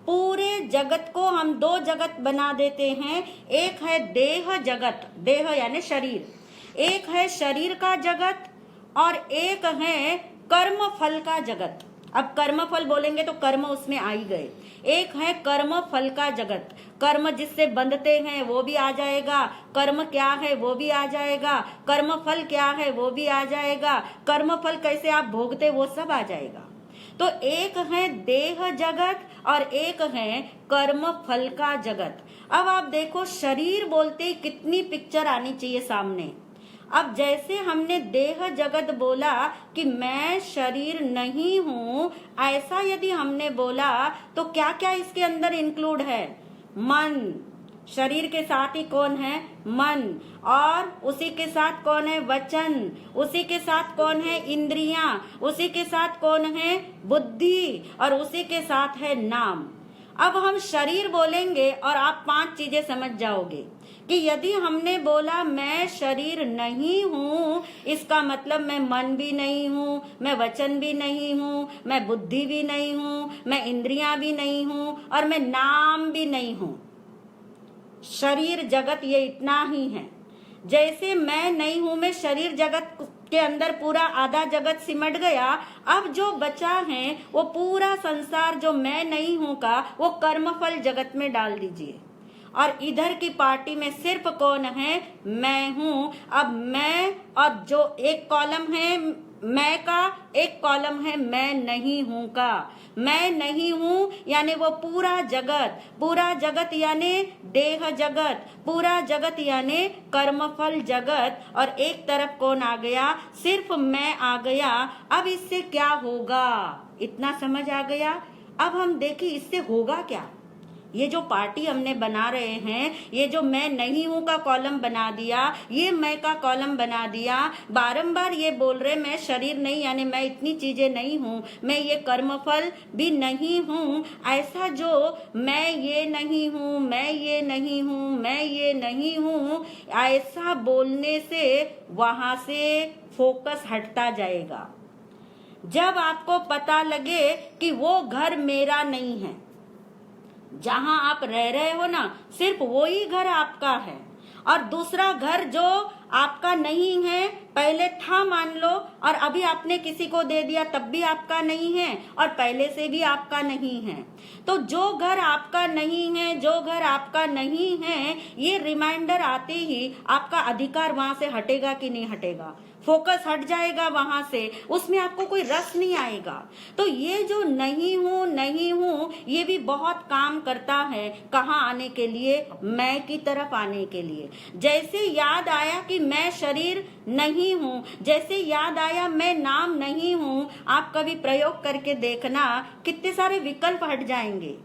[SPEAKER 1] पूरे जगत को हम दो जगत बना देते हैं। एक है देह जगत, देह यानी शरीर, एक है शरीर का जगत और एक है कर्म फल का जगत। अब कर्म फल बोलेंगे तो कर्म उसमें आ ही गए। एक है कर्म फल का जगत, कर्म जिससे बंधते हैं वो भी आ जाएगा, कर्म क्या है वो भी आ जाएगा, कर्म फल क्या है वो भी आ जाएगा, कर्म फल कैसे आप भोगते वो सब आ जाएगा। तो एक है देह जगत और एक है कर्म फल का जगत। अब आप देखो शरीर बोलते कितनी पिक्चर आनी चाहिए सामने। अब जैसे हमने देह जगत बोला कि मैं शरीर नहीं हूँ, ऐसा यदि हमने बोला तो क्या क्या इसके अंदर इंक्लूड है? मन, शरीर के साथ ही कौन है? मन, और उसी के साथ कौन है? वचन, उसी के साथ कौन है? इंद्रियां, उसी के साथ कौन है? बुद्धि, और उसी के साथ है नाम। अब हम शरीर बोलेंगे और आप 5 चीजें समझ जाओगे कि यदि हमने बोला मैं शरीर नहीं हूँ, इसका मतलब मैं मन भी नहीं हूँ, मैं वचन भी नहीं हूँ, मैं बुद्धि भी नहीं हूँ, मैं इंद्रियां भी नहीं हूँ और मैं नाम भी नहीं हूँ। शरीर जगत ये इतना ही है। जैसे मैं नहीं हूँ में शरीर जगत के अंदर पूरा आधा जगत सिमट गया। अब जो बचा है वो पूरा संसार जो मैं नहीं हूँ का वो कर्मफल जगत में डाल दीजिए, और इधर की पार्टी में सिर्फ कौन है? मैं हूँ। अब मैं, और जो एक कॉलम है मैं का, एक कॉलम है मैं नहीं हूँ का। मैं नहीं हूँ यानी वो पूरा जगत यानी देह जगत, पूरा जगत यानी कर्मफल जगत, और एक तरफ कौन आ गया? सिर्फ मैं आ गया। अब इससे क्या होगा? इतना समझ आ गया। अब हम देखिए इससे होगा क्या। ये जो पार्टी हमने बना रहे हैं, ये जो मैं नहीं हूँ का कॉलम बना दिया, ये मैं का कॉलम बना दिया, बारंबार ये बोल रहे मैं शरीर नहीं यानी मैं इतनी चीजें नहीं हूँ, मैं ये कर्मफल भी नहीं हूँ। ऐसा जो मैं ये नहीं हूँ, मैं ये नहीं हूँ, मैं ये नहीं हूँ, ऐसा बोलने से वहां से फोकस हटता जाएगा। जब आपको पता लगे कि वो घर मेरा नहीं है, जहां आप रह रहे हो ना, सिर्फ वो ही घर आपका है, और दूसरा घर जो आपका नहीं है, पहले था मान लो, और अभी आपने किसी को दे दिया तब भी आपका नहीं है, और पहले से भी आपका नहीं है। तो जो घर आपका नहीं है, जो घर आपका नहीं है, ये रिमाइंडर आते ही आपका अधिकार वहां से हटेगा कि नहीं हटेगा, फोकस हट जाएगा वहां से, उसमें आपको कोई रस नहीं आएगा। तो ये जो नहीं हूं ये भी बहुत काम करता है कहाँ आने के लिए, मैं की तरफ आने के लिए। जैसे याद आया कि मैं शरीर नहीं हूं, जैसे याद आया मैं नाम नहीं हूं, आप कभी प्रयोग करके देखना, कितने सारे विकल्प हट जाएंगे,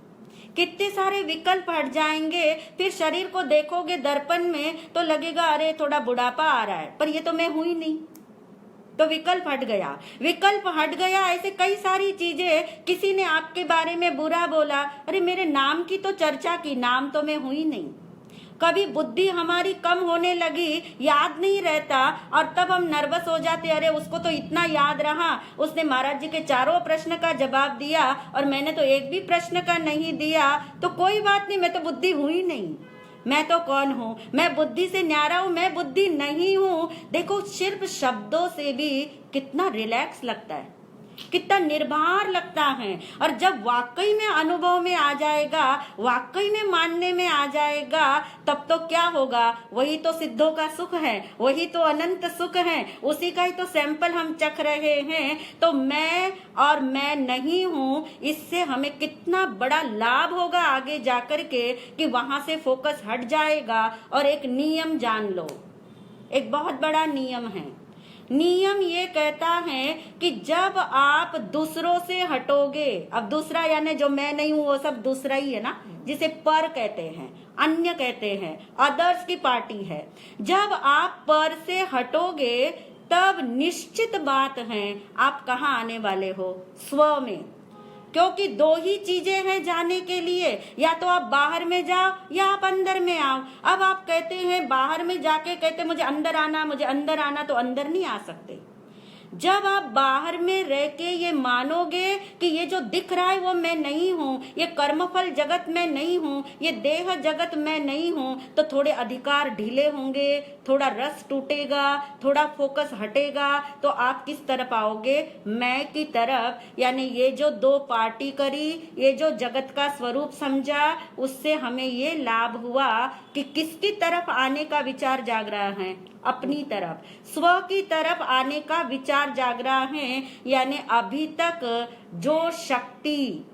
[SPEAKER 1] कितने सारे विकल्प हट जाएंगे। फिर शरीर को देखोगे दर्पण में तो लगेगा अरे थोड़ा बुढ़ापा आ रहा है, पर ये तो मैं हूं ही नहीं, तो विकल्प हट गया, विकल्प हट गया। ऐसे कई सारी चीजें, किसी ने आपके बारे में बुरा बोला, अरे मेरे नाम की तो चर्चा की, नाम तो मैं हूं ही नहीं। कभी बुद्धि हमारी कम होने लगी, याद नहीं रहता, और तब हम नर्वस हो जाते, अरे उसको तो इतना याद रहा, उसने महाराज जी के चारों प्रश्न का जवाब दिया और मैंने तो एक भी प्रश्न का नहीं दिया, तो कोई बात नहीं, मैं तो बुद्धि हूं ही नहीं, मैं तो कौन हूं, मैं बुद्धि से न्यारा हूं, मैं बुद्धि नहीं हूं। देखो सिर्फ शब्दों से भी कितना रिलैक्स लगता है, कितना निर्भर लगता है। और जब वाकई में अनुभव में आ जाएगा, वाकई में मानने में आ जाएगा, तब तो क्या होगा, वही तो सिद्धों का सुख है, वही तो अनंत सुख है, उसी का ही तो सैंपल हम चख रहे हैं। तो मैं और मैं नहीं हूं, इससे हमें कितना बड़ा लाभ होगा आगे जाकर के, कि वहां से फोकस हट जाएगा। और एक नियम जान लो, एक बहुत बड़ा नियम है, नियम ये कहता है कि जब आप दूसरों से हटोगे, अब दूसरा यानी जो मैं नहीं हूं वो सब दूसरा ही है ना, जिसे पर कहते हैं, अन्य कहते हैं, अदर्स की पार्टी है। जब आप पर से हटोगे तब निश्चित बात है आप कहाँ आने वाले हो, स्व में। क्योंकि दो ही चीजें हैं जाने के लिए, या तो आप बाहर में जाओ या आप अंदर में आओ। अब आप कहते हैं बाहर में जाके कहते मुझे अंदर आना, मुझे अंदर आना, तो अंदर नहीं आ सकते। जब आप बाहर में रह के ये मानोगे कि ये जो दिख रहा है वो मैं नहीं हूँ, ये कर्मफल जगत में नहीं हूँ, ये देह जगत में नहीं हूँ, तो थोड़े अधिकार ढीले होंगे, थोड़ा रस टूटेगा, थोड़ा फोकस हटेगा। तो आप किस तरफ आओगे, मैं की तरफ। यानी ये जो दो पार्टी करी, ये जो जगत का स्वरूप समझा, उससे हमें ये लाभ हुआ कि किसकी तरफ आने का विचार जाग रहा है, अपनी तरफ, स्व की तरफ आने का विचार जाग रहा है। यानी अभी तक जो शक्ति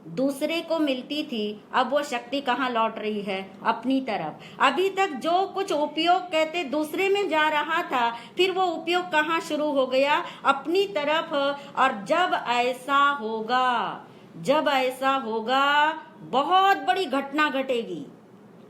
[SPEAKER 1] दूसरे को मिलती थी, अब वो शक्ति कहाँ लौट रही है, अपनी तरफ। अभी तक जो कुछ उपयोग कहते दूसरे में जा रहा था, फिर वो उपयोग कहाँ शुरू हो गया, अपनी तरफ। और जब ऐसा होगा, जब ऐसा होगा, बहुत बड़ी घटना घटेगी।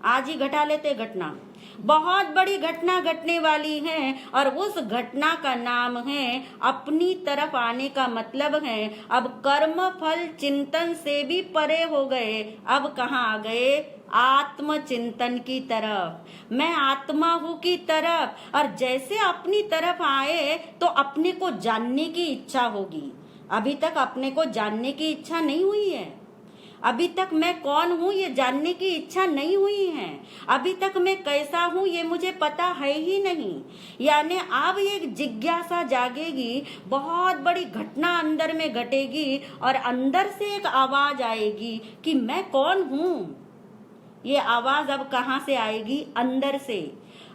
[SPEAKER 1] आज ही घटा लेते घटना, बहुत बड़ी घटना घटने वाली है, और उस घटना का नाम है अपनी तरफ आने का मतलब है अब कर्म फल चिंतन से भी परे हो गए। अब कहाँ आ गए, आत्म चिंतन की तरफ, मैं आत्मा हूँ की तरफ। और जैसे अपनी तरफ आए तो अपने को जानने की इच्छा होगी। अभी तक अपने को जानने की इच्छा नहीं हुई है, अभी तक मैं कौन हूँ ये जानने की इच्छा नहीं हुई है, अभी तक मैं कैसा हूँ ये मुझे पता है ही नहीं। यानी अब एक जिज्ञासा जागेगी, बहुत बड़ी घटना अंदर में घटेगी, और अंदर से एक आवाज आएगी कि मैं कौन हूँ। ये आवाज अब कहाँ से आएगी, अंदर से।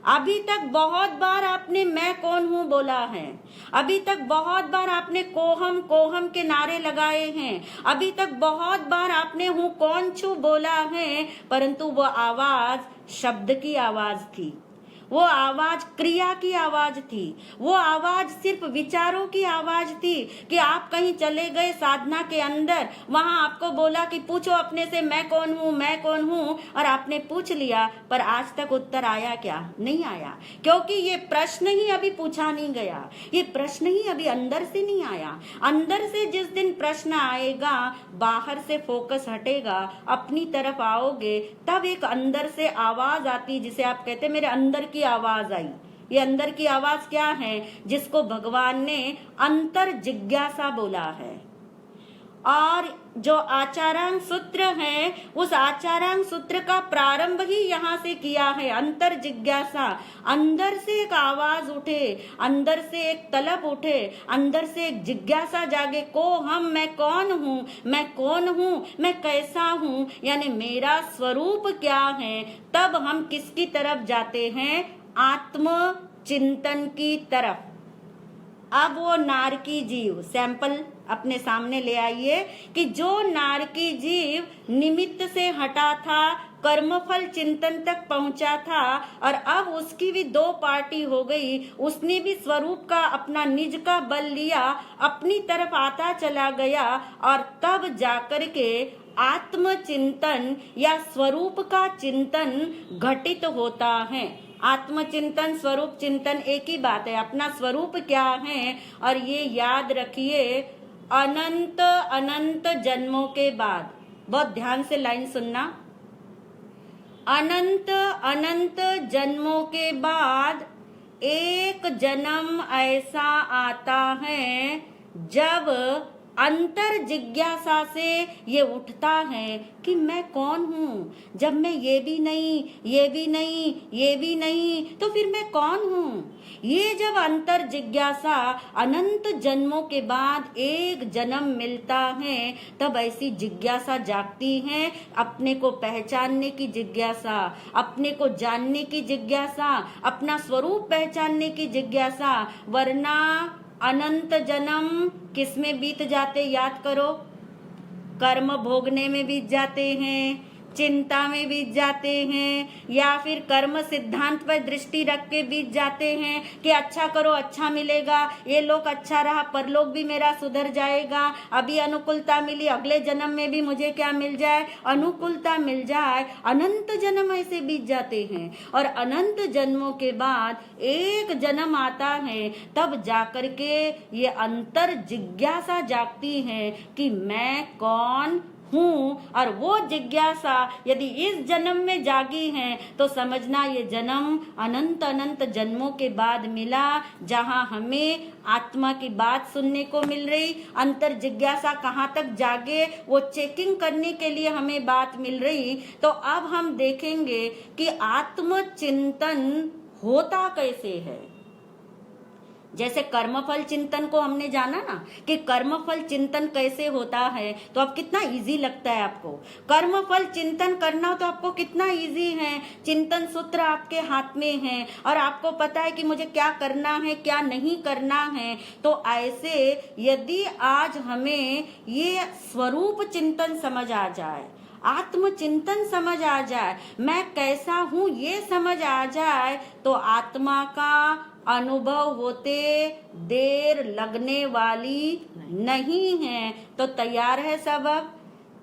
[SPEAKER 1] अभी तक बहुत बार आपने मैं कौन हूँ बोला है, अभी तक बहुत बार आपने कोहम कोहम के नारे लगाए हैं, अभी तक बहुत बार आपने हूँ कौन छू बोला है, परंतु वो आवाज शब्द की आवाज थी, वो आवाज क्रिया की आवाज थी, वो आवाज सिर्फ विचारों की आवाज थी। कि आप कहीं चले गए साधना के अंदर, वहां आपको बोला कि पूछो अपने से मैं कौन हूँ, मैं कौन हूँ, और आपने पूछ लिया, पर आज तक उत्तर आया क्या, नहीं आया। क्योंकि ये प्रश्न ही अभी पूछा नहीं गया, ये प्रश्न ही अभी अंदर से नहीं आया। अंदर से जिस दिन प्रश्न आएगा, बाहर से फोकस हटेगा, अपनी तरफ आओगे, तब एक अंदर से आवाज आती, जिसे आप कहते मेरे अंदर की आवाज आई। ये अंदर की आवाज क्या है, जिसको भगवान ने अंतर जिज्ञासा बोला है। और जो आचारांग सूत्र है, उस आचारांग सूत्र का प्रारंभ ही यहाँ से किया है। अंतर जिज्ञासा, अंदर से एक आवाज उठे, अंदर से एक तलब उठे, अंदर से एक जिज्ञासा जागे, को हम, मैं कौन हूँ, मैं कौन हूँ, मैं कैसा हूँ, यानी मेरा स्वरूप क्या है। तब हम किसकी तरफ जाते हैं? आत्म चिंतन की तरफ। अब वो नारकी जीव, सैंपल अपने सामने ले आइए कि जो नारकी जीव निमित्त से हटा था, कर्मफल चिंतन तक पहुंचा था, और अब उसकी भी दो पार्टी हो गई। उसने भी स्वरूप का, अपना निज का बल लिया, अपनी तरफ आता चला गया, और तब जाकर के आत्मचिंतन या स्वरूप का चिंतन घटित होता है। आत्मचिंतन, स्वरूप चिंतन एक ही बात है। अपना स्वरूप क्या है, और ये याद रखिए, अनंत अनंत जन्मों के बाद, बहुत ध्यान से लाइन सुनना, अनंत अनंत जन्मों के बाद एक जन्म ऐसा आता है जब अंतर जिज्ञासा से ये उठता है कि मैं कौन हूँ। जब मैं ये भी नहीं, ये भी नहीं, ये भी नहीं, तो फिर मैं कौन हूँ? ये जब अंतर जिज्ञासा अनंत जन्मों के बाद एक जन्म मिलता है, तब ऐसी जिज्ञासा जागती है, अपने को पहचानने की जिज्ञासा, अपने को जानने की जिज्ञासा, अपना स्वरूप पहचानने की जिज्ञासा। वरना अनंत जन्म किस में बीत जाते, याद करो? कर्म भोगने में बीत जाते हैं, चिंता में बीत जाते हैं, या फिर कर्म सिद्धांत पर दृष्टि रख के बीत जाते हैं कि अच्छा करो अच्छा मिलेगा, ये लोग अच्छा रहा, परलोक भी मेरा सुधर जाएगा, अभी अनुकूलता मिली, अगले जन्म में भी मुझे क्या मिल जाए, अनुकूलता मिल जाए। अनंत जन्म ऐसे बीत जाते हैं, और अनंत जन्मों के बाद एक जन्म आता है, तब जाकर के ये अंतर जिज्ञासा जागती है कि मैं कौन हूँ। और वो जिज्ञासा यदि इस जन्म में जागी है, तो समझना ये जन्म अनंत अनंत जन्मों के बाद मिला, जहाँ हमें आत्मा की बात सुनने को मिल रही। अंतर जिज्ञासा कहाँ तक जागे, वो चेकिंग करने के लिए हमें बात मिल रही। तो अब हम देखेंगे कि आत्मचिंतन होता कैसे है। जैसे कर्मफल चिंतन को हमने जाना ना कि कर्मफल चिंतन कैसे होता है, तो अब कितना इजी लगता है आपको। कर्मफल चिंतन करना तो आपको कितना इजी है, चिंतन सूत्र आपके हाथ में है, और आपको पता है कि मुझे क्या करना है, क्या नहीं करना है। तो ऐसे यदि आज हमें ये स्वरूप चिंतन समझ आ जाए, आत्मचिंतन समझ आ जाए, मैं कैसा हूँ ये समझ आ जाए, तो आत्मा का अनुभव होते देर लगने वाली नहीं है। तो तैयार है सब अब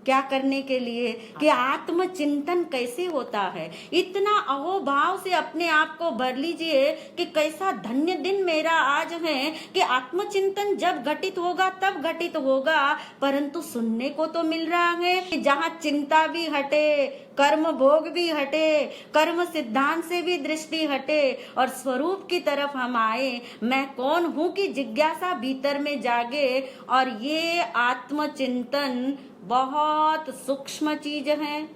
[SPEAKER 1] क्या करने के लिए कि आत्मचिंतन कैसे होता है। इतना अहोभाव से अपने आप को भर लीजिए कि कैसा धन्य दिन मेरा आज है कि आत्मचिंतन जब घटित होगा तब घटित होगा, परंतु सुनने को तो मिल रहा है कि जहाँ चिंता भी हटे, कर्म भोग भी हटे, कर्म सिद्धांत से भी दृष्टि हटे, और स्वरूप की तरफ हम आए, मैं कौन हूँ की जिज्ञासा भीतर में जागे। और ये आत्मचिंतन बहुत सूक्ष्म चीज है,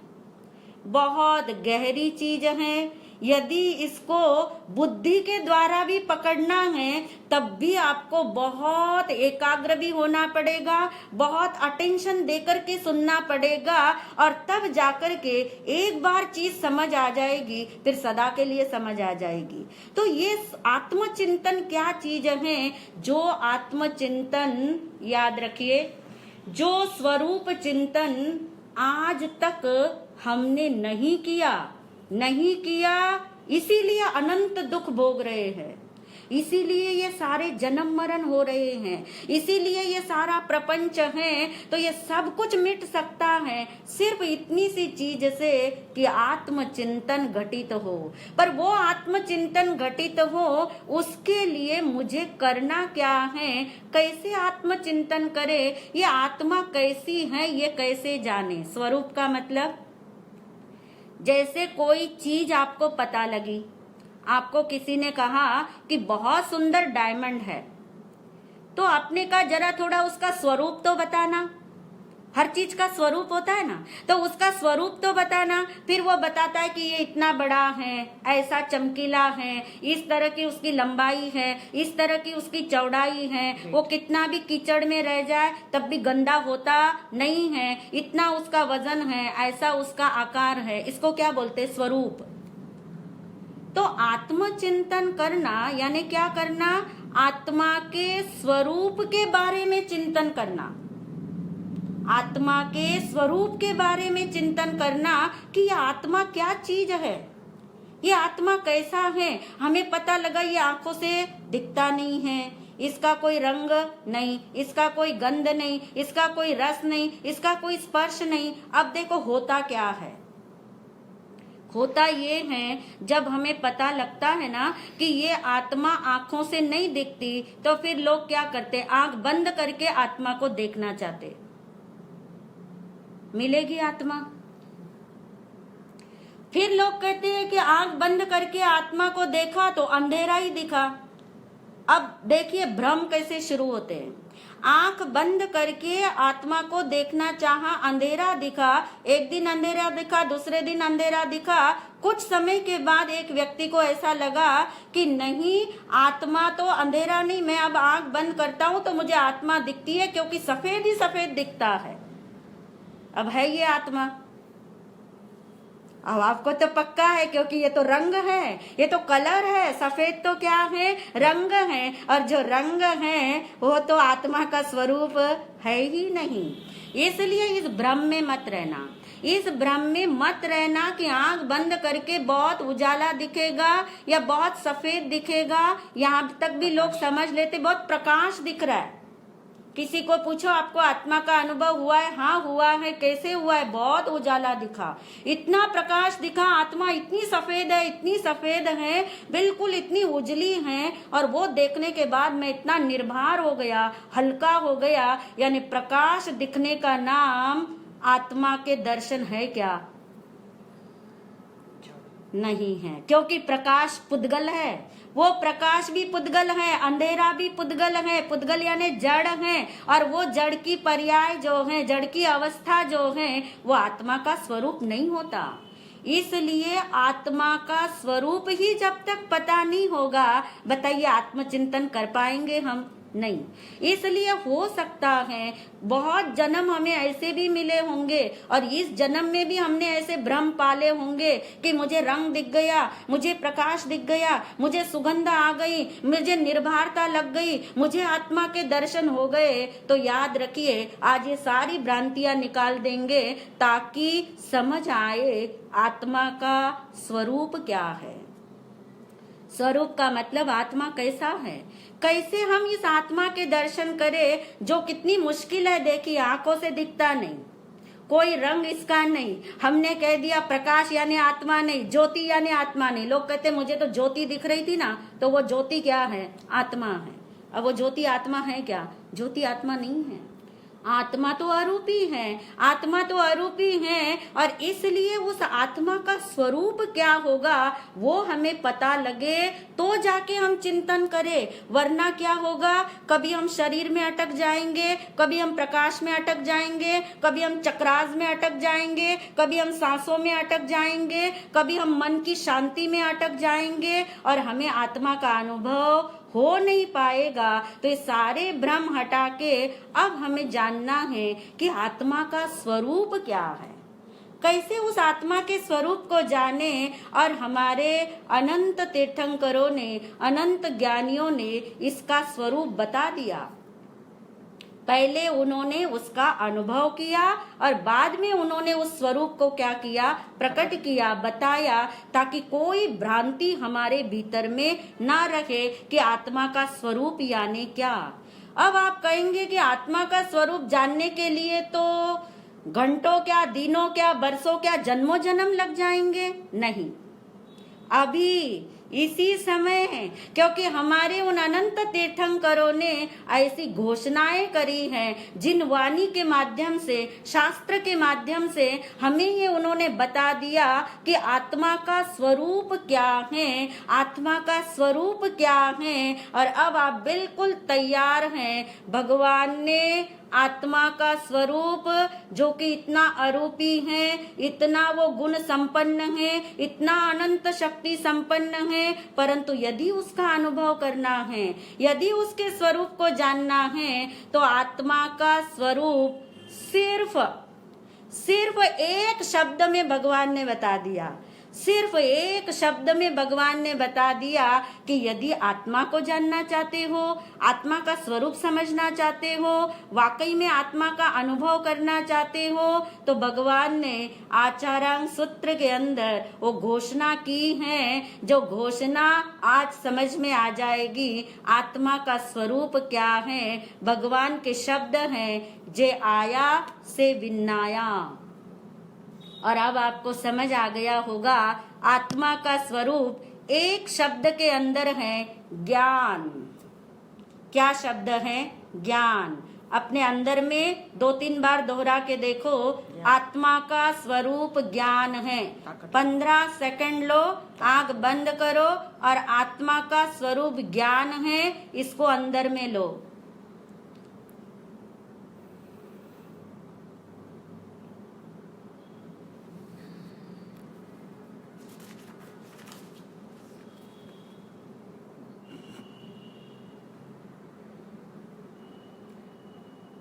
[SPEAKER 1] बहुत गहरी चीज है। यदि इसको बुद्धि के द्वारा भी पकड़ना है, तब भी आपको बहुत एकाग्र भी होना पड़ेगा, बहुत अटेंशन देकर के सुनना पड़ेगा, और तब जाकर के एक बार चीज समझ आ जाएगी, फिर सदा के लिए समझ आ जाएगी। तो ये आत्मचिंतन क्या चीज है? जो आत्मचिंतन, याद रखिए, जो स्वरूप चिंतन आज तक हमने नहीं किया, इसीलिए अनंत दुख भोग रहे हैं, इसीलिए ये सारे जन्म मरण हो रहे हैं, इसीलिए ये सारा प्रपंच है। तो ये सब कुछ मिट सकता है सिर्फ इतनी सी चीज से कि आत्मचिंतन घटित हो। पर वो आत्मचिंतन घटित हो, उसके लिए मुझे करना क्या है, कैसे आत्मचिंतन करे, ये आत्मा कैसी है, ये कैसे जाने। स्वरूप का मतलब, जैसे कोई चीज आपको पता लगी, आपको किसी ने कहा कि बहुत सुंदर डायमंड है, तो आपने कहा जरा थोड़ा उसका स्वरूप तो बताना। हर चीज का स्वरूप होता है ना, तो उसका स्वरूप तो बताना। फिर वो बताता है कि ये इतना बड़ा है, ऐसा चमकीला है, इस तरह की उसकी लंबाई है, इस तरह की उसकी चौड़ाई है, वो कितना भी कीचड़ में रह जाए तब भी गंदा होता नहीं है, इतना उसका वजन है, ऐसा उसका आकार है। इसको क्या बोलते? स्वरूप। तो आत्मचिंतन करना यानी क्या करना? आत्मा के स्वरूप के बारे में चिंतन करना, आत्मा के स्वरूप के बारे में चिंतन करना कि ये आत्मा क्या चीज है, ये आत्मा कैसा है। हमें पता लगा ये आंखों से दिखता नहीं है, इसका कोई रंग नहीं, इसका कोई गंध नहीं, इसका कोई रस नहीं, इसका कोई स्पर्श नहीं। अब देखो होता क्या है, होता ये है जब हमें पता लगता है ना कि ये आत्मा आंखों से नहीं दिखती, तो फिर लोग क्या करते? आंख बंद करके आत्मा को देखना चाहते। मिलेगी आत्मा? फिर लोग कहते हैं कि आंख बंद करके आत्मा को देखा तो अंधेरा ही दिखा। अब देखिए भ्रम कैसे शुरू होते हैं। आंख बंद करके आत्मा को देखना चाहा, अंधेरा दिखा। एक दिन अंधेरा दिखा, दूसरे दिन अंधेरा दिखा। कुछ समय के बाद एक व्यक्ति को ऐसा लगा कि नहीं, आत्मा तो अंधेरा नहीं, मैं अब आंख बंद करता हूं तो मुझे आत्मा दिखती है, क्योंकि सफेद ही सफेद दिखता है। अब है ये आत्मा। अब आपको तो पक्का है, क्योंकि ये तो रंग है, ये तो कलर है। सफेद तो क्या है? रंग है। और जो रंग है वो तो आत्मा का स्वरूप है ही नहीं। इसलिए इस भ्रम में मत रहना, इस भ्रम में मत रहना कि आंख बंद करके बहुत उजाला दिखेगा या बहुत सफेद दिखेगा। यहाँ तक भी लोग समझ लेते बहुत प्रकाश दिख रहा है। किसी को पूछो आपको आत्मा का अनुभव हुआ है? हाँ हुआ है। कैसे हुआ है? बहुत उजाला दिखा, इतना प्रकाश दिखा, आत्मा इतनी सफेद है, इतनी सफेद है, बिल्कुल इतनी उजली है। और वो देखने के बाद मैं इतना निर्भर हो गया, हल्का हो गया। यानी प्रकाश दिखने का नाम आत्मा के दर्शन है क्या? नहीं है, क्योंकि प्रकाश पुद्गल है। वो प्रकाश भी पुद्गल है, अंधेरा भी पुद्गल है। पुद्गल यानी जड़ है, और वो जड़ की पर्याय जो है, जड़ की अवस्था जो है, वो आत्मा का स्वरूप नहीं होता। इसलिए आत्मा का स्वरूप ही जब तक पता नहीं होगा, बताइए आत्मचिंतन कर पाएंगे हम? नहीं। इसलिए हो सकता है बहुत जन्म हमें ऐसे भी मिले होंगे, और इस जन्म में भी हमने ऐसे भ्रम पाले होंगे कि मुझे रंग दिख गया, मुझे प्रकाश दिख गया, मुझे सुगंध आ गई, मुझे निर्भरता लग गई, मुझे आत्मा के दर्शन हो गए। तो याद रखिए, आज ये सारी भ्रांतियां निकाल देंगे ताकि समझ आए आत्मा का स्वरूप क्या है। स्वरूप का मतलब आत्मा कैसा है, कैसे हम इस आत्मा के दर्शन करें, जो कितनी मुश्किल है। देखिए आंखों से दिखता नहीं, कोई रंग इसका नहीं। हमने कह दिया प्रकाश यानी आत्मा नहीं, ज्योति यानी आत्मा नहीं। लोग कहते मुझे तो ज्योति दिख रही थी ना, तो वो ज्योति क्या है? आत्मा है। अब वो ज्योति आत्मा है क्या? ज्योति आत्मा नहीं है। आत्मा तो अरूपी है, आत्मा तो अरूपी है। और इसलिए उस आत्मा का स्वरूप क्या होगा वो हमें पता लगे तो जाके हम चिंतन करें। वरना क्या होगा, कभी हम शरीर में अटक जाएंगे, कभी हम प्रकाश में अटक जाएंगे, कभी हम चक्रास में अटक जाएंगे, कभी हम सांसों में अटक जाएंगे, कभी हम मन की शांति में अटक जाएंगे, और हमें आत्मा का अनुभव हो नहीं पाएगा। तो ये सारे भ्रम हटा के अब हमें जानना है कि आत्मा का स्वरूप क्या है। कैसे उस आत्मा के स्वरूप को जाने, और हमारे अनंत तीर्थंकरों ने, अनंत ज्ञानियों ने इसका स्वरूप बता दिया। पहले उन्होंने उसका अनुभव किया, और बाद में उन्होंने उस स्वरूप को क्या किया? प्रकट किया, बताया, ताकि कोई भ्रांति हमारे भीतर में ना रहे कि आत्मा का स्वरूप यानी क्या। अब आप कहेंगे कि आत्मा का स्वरूप जानने के लिए तो घंटों क्या, दिनों क्या, बरसों क्या, जन्मों जन्म लग जाएंगे। नहीं, अभी इसी समय है, क्योंकि हमारे उन अनंत तीर्थंकरों ने ऐसी घोषणाएं करी हैं, जिन वाणी के माध्यम से, शास्त्र के माध्यम से हमें ये उन्होंने बता दिया कि आत्मा का स्वरूप क्या है, आत्मा का स्वरूप क्या है। और अब आप बिल्कुल तैयार हैं। भगवान ने आत्मा का स्वरूप जो कि इतना अरूपी है, इतना वो गुण संपन्न है, इतना अनंत शक्ति संपन्न है, परंतु यदि उसका अनुभव करना है, यदि उसके स्वरूप को जानना है, तो आत्मा का स्वरूप सिर्फ एक शब्द में भगवान ने बता दिया। सिर्फ एक शब्द में भगवान ने बता दिया कि यदि आत्मा को जानना चाहते हो, आत्मा का स्वरूप समझना चाहते हो, वाकई में आत्मा का अनुभव करना चाहते हो, तो भगवान ने आचारांग सूत्र के अंदर वो घोषणा की है, जो घोषणा आज समझ में आ जाएगी। आत्मा का स्वरूप क्या है? भगवान के शब्द हैं, जे आया से विन्नाया। और अब आपको समझ आ गया होगा आत्मा का स्वरूप एक शब्द के अंदर है, ज्ञान। क्या शब्द है? ज्ञान। अपने अंदर में 2-3 बार दोहरा के देखो, आत्मा का स्वरूप ज्ञान है। 15 सेकंड लो, आंख बंद करो और आत्मा का स्वरूप ज्ञान है, इसको अंदर में लो।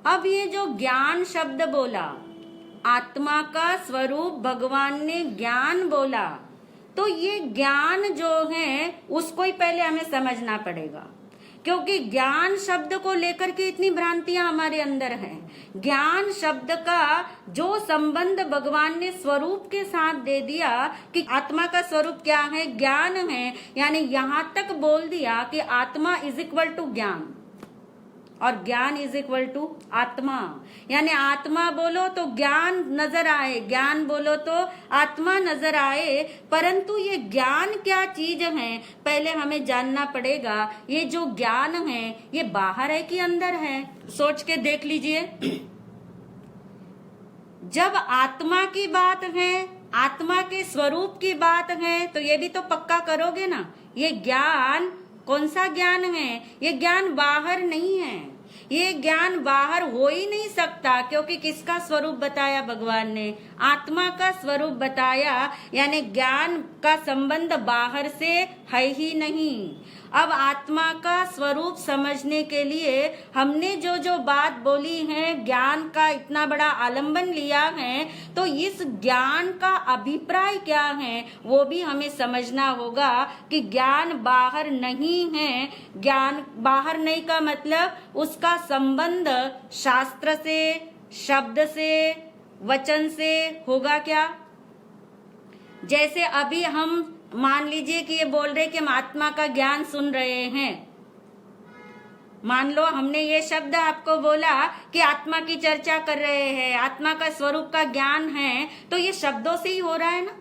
[SPEAKER 1] अब ये जो ज्ञान शब्द बोला, आत्मा का स्वरूप भगवान ने ज्ञान बोला, तो ये ज्ञान जो है उसको ही पहले हमें समझना पड़ेगा, क्योंकि ज्ञान शब्द को लेकर के इतनी भ्रांतियां हमारे अंदर हैं। ज्ञान शब्द का जो संबंध भगवान ने स्वरूप के साथ दे दिया कि आत्मा का स्वरूप क्या है? ज्ञान है। यानी यहाँ तक बोल दिया कि आत्मा इज इक्वल टू ज्ञान और ज्ञान इज इक्वल टू आत्मा। यानी आत्मा बोलो तो ज्ञान नजर आए, ज्ञान बोलो तो आत्मा नजर आए। परंतु ये ज्ञान क्या चीज है, पहले हमें जानना पड़ेगा। ये जो ज्ञान है ये बाहर है कि अंदर है? सोच के देख लीजिए। जब आत्मा की बात है, आत्मा के स्वरूप की बात है, तो ये भी तो पक्का करोगे ना, ये ज्ञान कौन सा ज्ञान है? ये ज्ञान बाहर नहीं है, ये ज्ञान बाहर हो ही नहीं सकता, क्योंकि किसका स्वरूप बताया भगवान ने? आत्मा का स्वरूप बताया। यानी ज्ञान का संबंध बाहर से है ही नहीं। अब आत्मा का स्वरूप समझने के लिए हमने जो जो बात बोली है, ज्ञान का इतना बड़ा आलंबन लिया है, तो इस ज्ञान का अभिप्राय क्या है वो भी हमें समझना होगा कि ज्ञान बाहर नहीं है। ज्ञान बाहर नहीं का मतलब उसका संबंध शास्त्र से, शब्द से, वचन से होगा क्या? जैसे अभी हम मान लीजिए कि ये बोल रहे कि हम आत्मा का ज्ञान सुन रहे हैं। मान लो हमने ये शब्द आपको बोला कि आत्मा की चर्चा कर रहे हैं, आत्मा का स्वरूप का ज्ञान है, तो ये शब्दों से ही हो रहा है ना,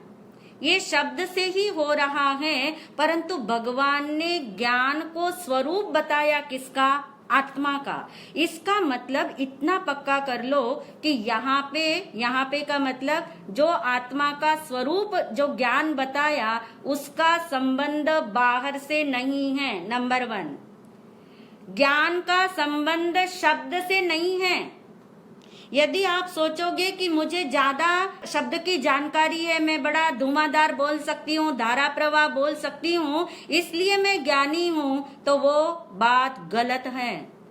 [SPEAKER 1] ये शब्द से ही हो रहा है। परंतु भगवान ने ज्ञान को स्वरूप बताया, किसका? आत्मा का। इसका मतलब इतना पक्का कर लो कि यहाँ पे का मतलब जो आत्मा का स्वरूप जो ज्ञान बताया उसका संबंध बाहर से नहीं है। नंबर 1, ज्ञान का संबंध शब्द से नहीं है। यदि आप सोचोगे कि मुझे ज्यादा शब्द की जानकारी है, मैं बड़ा धुआंधार बोल सकती हूँ, धारा प्रवाह बोल सकती हूँ, इसलिए मैं ज्ञानी हूँ, तो वो बात गलत है।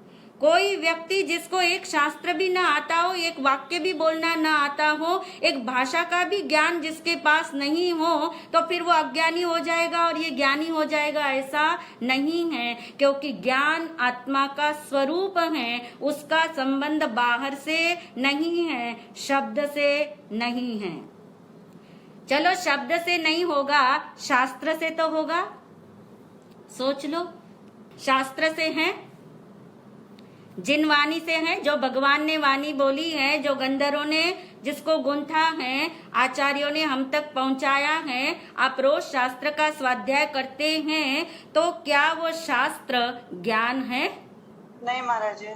[SPEAKER 1] कोई व्यक्ति जिसको एक शास्त्र भी ना आता हो, एक वाक्य भी बोलना ना आता हो, एक भाषा का भी ज्ञान जिसके पास नहीं हो, तो फिर वो अज्ञानी हो जाएगा और ये ज्ञानी हो जाएगा, ऐसा नहीं है। क्योंकि ज्ञान आत्मा का स्वरूप है, उसका संबंध बाहर से नहीं है, शब्द से नहीं है। चलो शब्द से नहीं होगा, शास्त्र से तो होगा। सोच लो, शास्त्र से है, जिन वाणी से है, जो भगवान ने वाणी बोली है, जो गंधर्वों ने जिसको गुंथा है, आचार्यों ने हम तक पहुंचाया है। आप रोज शास्त्र का स्वाध्याय करते हैं, तो क्या वो शास्त्र ज्ञान है?
[SPEAKER 4] नहीं महाराज जी।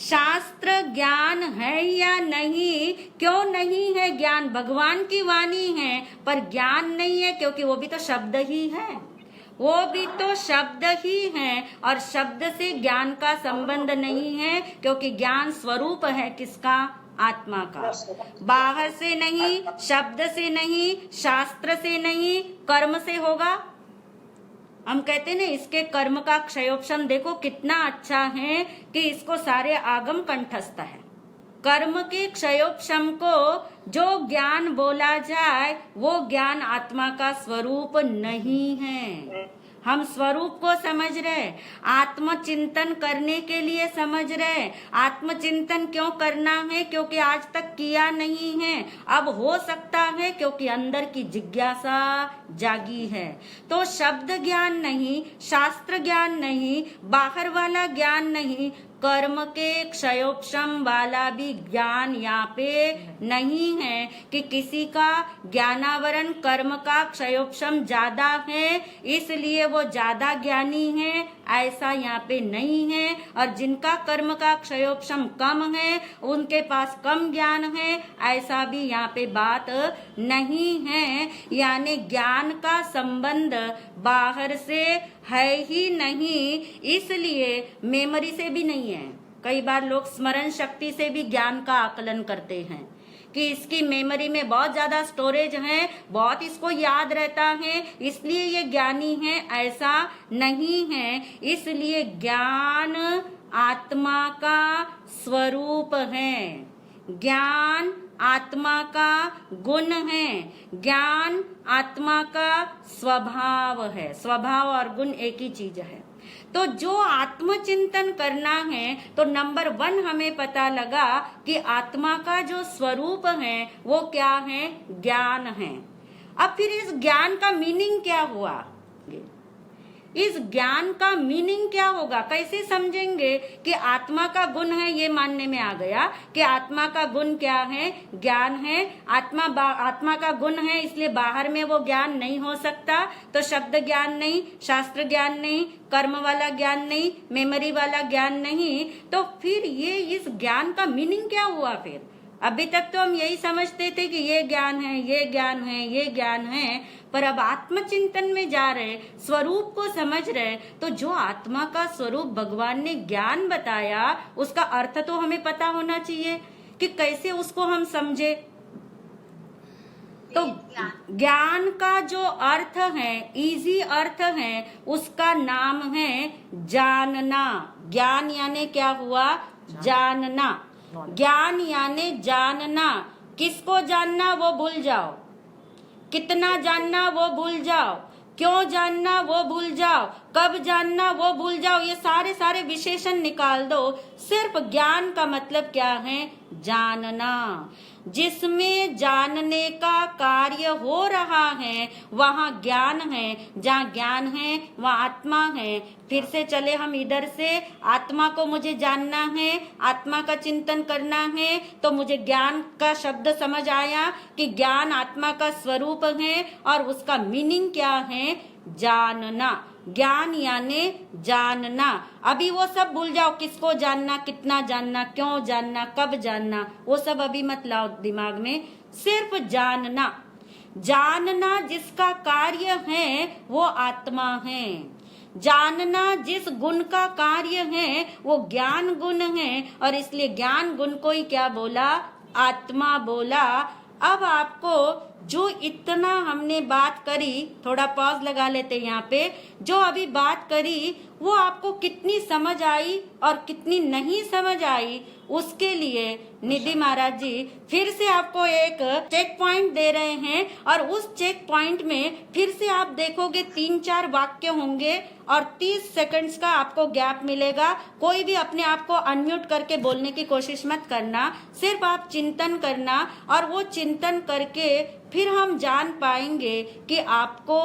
[SPEAKER 1] शास्त्र ज्ञान है या नहीं? क्यों नहीं है? ज्ञान भगवान की वाणी है, पर ज्ञान नहीं है, क्योंकि वो भी तो शब्द ही है। वो भी तो शब्द ही है, और शब्द से ज्ञान का संबंध नहीं है, क्योंकि ज्ञान स्वरूप है किसका? आत्मा का। बाहर से नहीं, शब्द से नहीं, शास्त्र से नहीं, कर्म से होगा। हम कहते हैं ना, इसके कर्म का क्षयोपशम देखो कितना अच्छा है कि इसको सारे आगम कंठस्थ है। कर्म के क्षयोपशम को जो ज्ञान बोला जाए वो ज्ञान आत्मा का स्वरूप नहीं है। हम स्वरूप को समझ रहे, आत्मचिंतन करने के लिए समझ रहे। आत्मचिंतन क्यों करना है? क्योंकि आज तक किया नहीं है, अब हो सकता है, क्योंकि अंदर की जिज्ञासा जागी है। तो शब्द ज्ञान नहीं, शास्त्र ज्ञान नहीं, बाहर वाला ज्ञान नहीं, कर्म के क्षयोपशम वाला भी ज्ञान यहाँ पे नहीं है कि किसी का ज्ञानावरण कर्म का क्षयोपशम ज्यादा है इसलिए वो ज्यादा ज्ञानी है, ऐसा यहाँ पे नहीं है। और जिनका कर्म का क्षयोपशम कम है उनके पास कम ज्ञान है, ऐसा भी यहाँ पे बात नहीं है। यानी ज्ञान का संबंध बाहर से है ही नहीं, इसलिए मेमोरी से भी नहीं है। कई बार लोग स्मरण शक्ति से भी ज्ञान का आकलन करते हैं कि इसकी मेमोरी में बहुत ज्यादा स्टोरेज है, बहुत इसको याद रहता है, इसलिए ये ज्ञानी है, ऐसा नहीं है। इसलिए ज्ञान आत्मा का स्वरूप है, ज्ञान आत्मा का गुण है, ज्ञान आत्मा का स्वभाव है। स्वभाव और गुण एक ही चीज है। तो जो आत्मचिंतन करना है, तो नंबर 1 हमें पता लगा कि आत्मा का जो स्वरूप है वो क्या है? ज्ञान है। अब फिर इस ज्ञान का मीनिंग क्या हुआ? इस ज्ञान का मीनिंग क्या होगा? कैसे समझेंगे कि आत्मा का गुण है? ये मानने में आ गया कि आत्मा का गुण क्या है? ज्ञान है। आत्मा का गुण है इसलिए बाहर में वो ज्ञान नहीं हो सकता। तो शब्द ज्ञान नहीं, शास्त्र ज्ञान नहीं, कर्म वाला ज्ञान नहीं, मेमोरी वाला ज्ञान नहीं। तो फिर ये इस ज्ञान का मीनिंग क्या हुआ? फिर अभी तक तो हम यही समझते थे कि ये ज्ञान है, ये ज्ञान है, ये ज्ञान है, पर अब आत्मचिंतन में जा रहे, स्वरूप को समझ रहे, तो जो आत्मा का स्वरूप भगवान ने ज्ञान बताया उसका अर्थ तो हमें पता होना चाहिए कि कैसे उसको हम समझे। तो ज्ञान का जो अर्थ है, इजी अर्थ है, उसका नाम है जानना। ज्ञान यानी क्या हुआ? जानना। ज्ञान यानी जानना। किसको जानना वो भूल जाओ, कितना जानना वो भूल जाओ, क्यों जानना वो भूल जाओ, कब जानना वो भूल जाओ, ये सारे विशेषण निकाल दो। सिर्फ ज्ञान का मतलब क्या है? जानना। जिसमें जानने का कार्य हो रहा है वहाँ ज्ञान है, जहाँ ज्ञान है वहाँ आत्मा है। फिर से चले हम इधर से, आत्मा को मुझे जानना है, आत्मा का चिंतन करना है, तो मुझे ज्ञान का शब्द समझ आया कि ज्ञान आत्मा का स्वरूप है और उसका मीनिंग क्या है? जानना। ज्ञान यानी जानना। अभी वो सब भूल जाओ, किसको जानना, कितना जानना, क्यों जानना, कब जानना, वो सब अभी मत लाओ दिमाग में। सिर्फ जानना। जानना जिसका कार्य है वो आत्मा है। जानना जिस गुण का कार्य है वो ज्ञान गुण है, और इसलिए ज्ञान गुण को ही क्या बोला? आत्मा बोला। अब आपको जो इतना हमने बात करी, थोड़ा पॉज लगा लेते यहाँ पे, जो अभी बात करी वो आपको कितनी समझ आई और कितनी नहीं समझ आई, उसके लिए निधि महाराज जी फिर से आपको एक चेक पॉइंट दे रहे हैं। और उस चेक पॉइंट में फिर से आप देखोगे 3-4 वाक्य होंगे और 30 सेकंड्स का आपको गैप मिलेगा। कोई भी अपने आप को अनम्यूट करके बोलने की कोशिश मत करना, सिर्फ आप चिंतन करना, और वो चिंतन करके फिर हम जान पाएंगे कि आपको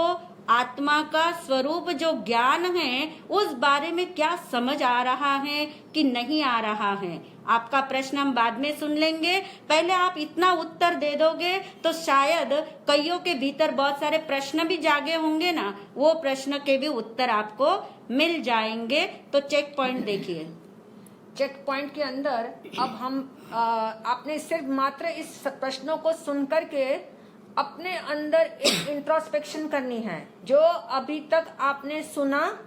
[SPEAKER 1] आत्मा का स्वरूप जो ज्ञान है उस बारे में क्या समझ आ रहा है कि नहीं आ रहा है। आपका प्रश्न हम बाद में सुन लेंगे, पहले आप इतना उत्तर दे दोगे तो शायद कईयों के भीतर बहुत सारे प्रश्न भी जागे होंगे ना, वो प्रश्न के भी उत्तर आपको मिल जाएंगे। तो चेक पॉइंट देखिए।
[SPEAKER 2] चेक पॉइंट के अंदर अब हम आपने सिर्फ मात्र इस प्रश्नों को सुन करके अपने अंदर एक इंट्रोस्पेक्शन करनी है। जो अभी तक आपने सुना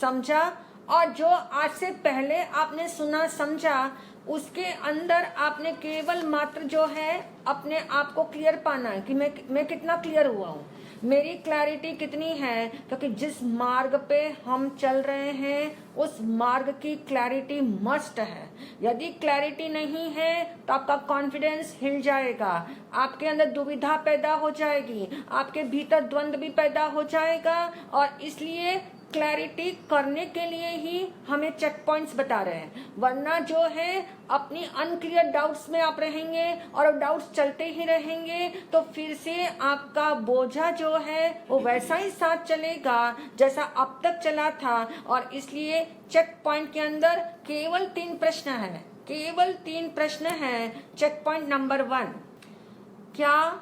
[SPEAKER 2] समझा और जो आज से पहले आपने सुना समझा, उसके अंदर आपने केवल मात्र जो है अपने आप को क्लियर पाना है कि मैं कितना क्लियर हुआ हूँ, मेरी क्लैरिटी कितनी है। क्योंकि जिस मार्ग पे हम चल रहे हैं उस मार्ग की क्लैरिटी मस्ट है। यदि क्लैरिटी नहीं है तो आपका कॉन्फिडेंस हिल जाएगा, आपके अंदर दुविधा पैदा हो जाएगी, आपके भीतर द्वंद्व भी पैदा हो जाएगा। और इसलिए क्लैरिटी करने के लिए ही हमें चेक पॉइंट्स बता रहे हैं, वरना जो है अपनी अनक्लियर डाउट्स में आप रहेंगे और डाउट्स चलते ही रहेंगे तो फिर से आपका बोझा जो है वो वैसा ही साथ चलेगा जैसा अब तक चला था। और इसलिए चेक पॉइंट के अंदर केवल 3 प्रश्न है, केवल 3 प्रश्न है। चेक पॉइंट नंबर 1, क्या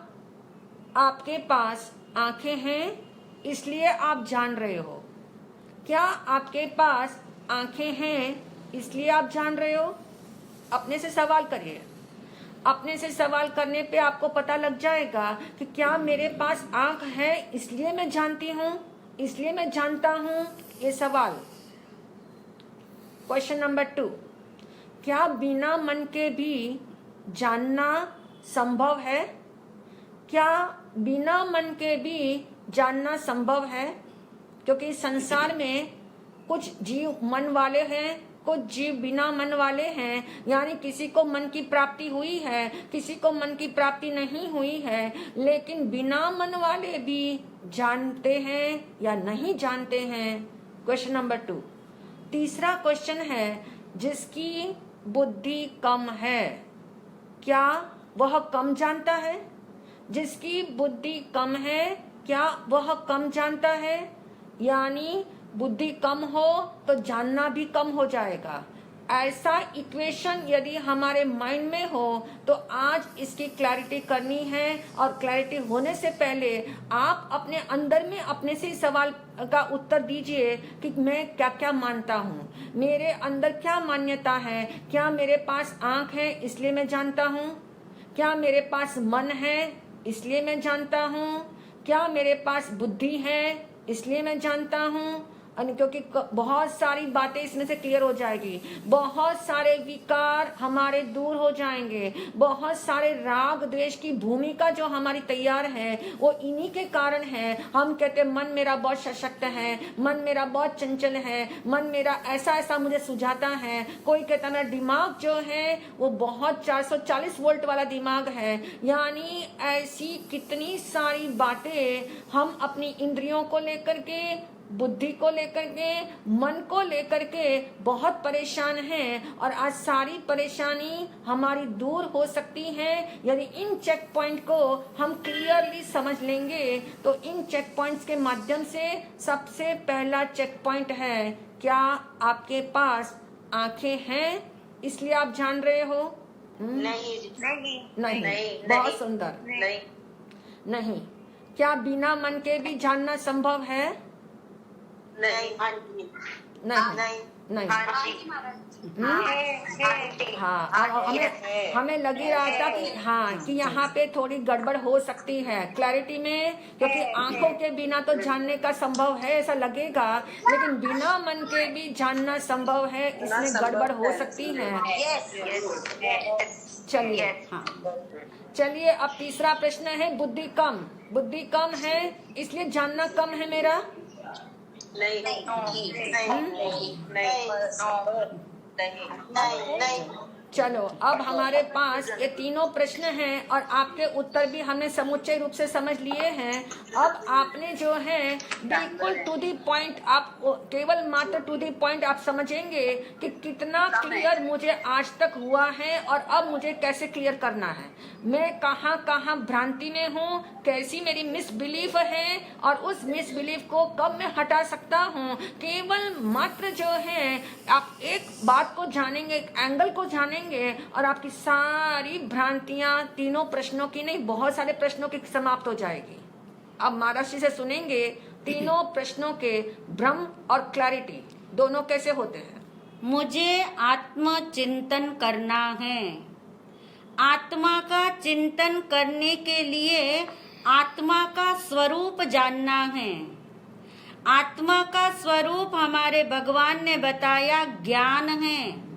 [SPEAKER 2] आपके पास आंखें हैं इसलिए आप जान रहे हो? क्या आपके पास आंखें हैं इसलिए आप जान रहे हो? अपने से सवाल करिए। अपने से सवाल करने पे आपको पता लग जाएगा कि क्या मेरे पास आंख है इसलिए मैं जानती हूँ, इसलिए मैं जानता हूँ। ये सवाल। क्वेश्चन नंबर 2, क्या बिना मन के भी जानना संभव है? क्या बिना मन के भी जानना संभव है? क्योंकि संसार में कुछ जीव मन वाले हैं, कुछ जीव बिना मन वाले हैं। यानी किसी को मन की प्राप्ति हुई है, किसी को मन की प्राप्ति नहीं हुई है। लेकिन बिना मन वाले भी जानते हैं या नहीं जानते हैं। Question number 2। तीसरा क्वेश्चन है, जिसकी बुद्धि कम है, क्या वह कम जानता है? जिसकी बुद्धि कम है, क्या वह कम जानता है? यानी बुद्धि कम हो तो जानना भी कम हो जाएगा। ऐसा इक्वेशन यदि हमारे माइंड में हो तो आज इसकी क्लैरिटी करनी है। और क्लैरिटी होने से पहले आप अपने अंदर में अपने से सवाल का उत्तर दीजिए कि मैं क्या क्या मानता हूँ, मेरे अंदर क्या मान्यता है। क्या मेरे पास आंख है इसलिए मैं जानता हूँ? क्या मेरे पास मन है इसलिए मैं जानता हूँ? क्या मेरे पास बुद्धि है इसलिए मैं जानता हूँ? क्योंकि बहुत सारी बातें इसमें से क्लियर हो जाएगी, बहुत सारे विकार हमारे दूर हो जाएंगे, बहुत सारे राग द्वेष की भूमिका जो हमारी तैयार है वो इन्हीं के कारण है। हम कहते हैं मन मेरा बहुत सशक्त है, मन मेरा बहुत चंचल है, मन मेरा ऐसा ऐसा मुझे सुझाता है। कोई कहता मेरा दिमाग जो है वो बहुत 440 वोल्ट वाला दिमाग है। यानी ऐसी कितनी सारी बातें हम अपनी इंद्रियों को लेकर के, बुद्धि को लेकर के, मन को लेकर के बहुत परेशान हैं। और आज सारी परेशानी हमारी दूर हो सकती है यदि इन चेक पॉइंट को हम क्लियरली समझ लेंगे। तो इन चेक पॉइंट्स के माध्यम से सबसे पहला चेक पॉइंट है, क्या आपके पास आंखें हैं इसलिए आप जान रहे हो? नहीं। बहुत सुंदर। नहीं। क्या बिना मन के भी जानना संभव है? नहीं। हाँ, हमें लग ही रहा था कि हाँ कि यहाँ पे थोड़ी गड़बड़ हो सकती है क्लैरिटी में, क्योंकि आंखों के बिना तो जानने का संभव है ऐसा लगेगा, लेकिन बिना मन के भी जानना संभव है, इसमें गड़बड़ हो सकती है। चलिए हाँ, चलिए अब तीसरा प्रश्न है, बुद्धि कम है इसलिए जानना कम है मेरा? नहीं। चलो अब हमारे पास ये तीनों प्रश्न हैं और आपके उत्तर भी हमने समुच्चय रूप से समझ लिए हैं। अब आपने जो है बिल्कुल टू दी पॉइंट, आप केवल मात्र टू दी पॉइंट आप समझेंगे कि कितना क्लियर मुझे आज तक हुआ है और अब मुझे कैसे क्लियर करना है, मैं कहाँ कहाँ भ्रांति में हूँ, कैसी मेरी मिसबिलीफ है और उस मिसबिलीफ को कब मैं हटा सकता हूँ। केवल मात्र जो है आप एक बात को जानेंगे, एक एंगल को जानेंगे और आपकी सारी भ्रांतियां तीनों प्रश्नों की नहीं, बहुत सारे प्रश्नों की समाप्त हो जाएगी। अब महाराष्ट्र से सुनेंगे तीनों प्रश्नों के भ्रम और क्लैरिटी दोनों कैसे होते हैं।
[SPEAKER 1] मुझे आत्मचिंतन करना है। आत्मा का चिंतन करने के लिए आत्मा का स्वरूप जानना है। आत्मा का स्वरूप हमारे भगवान ने बताया ज्ञान है।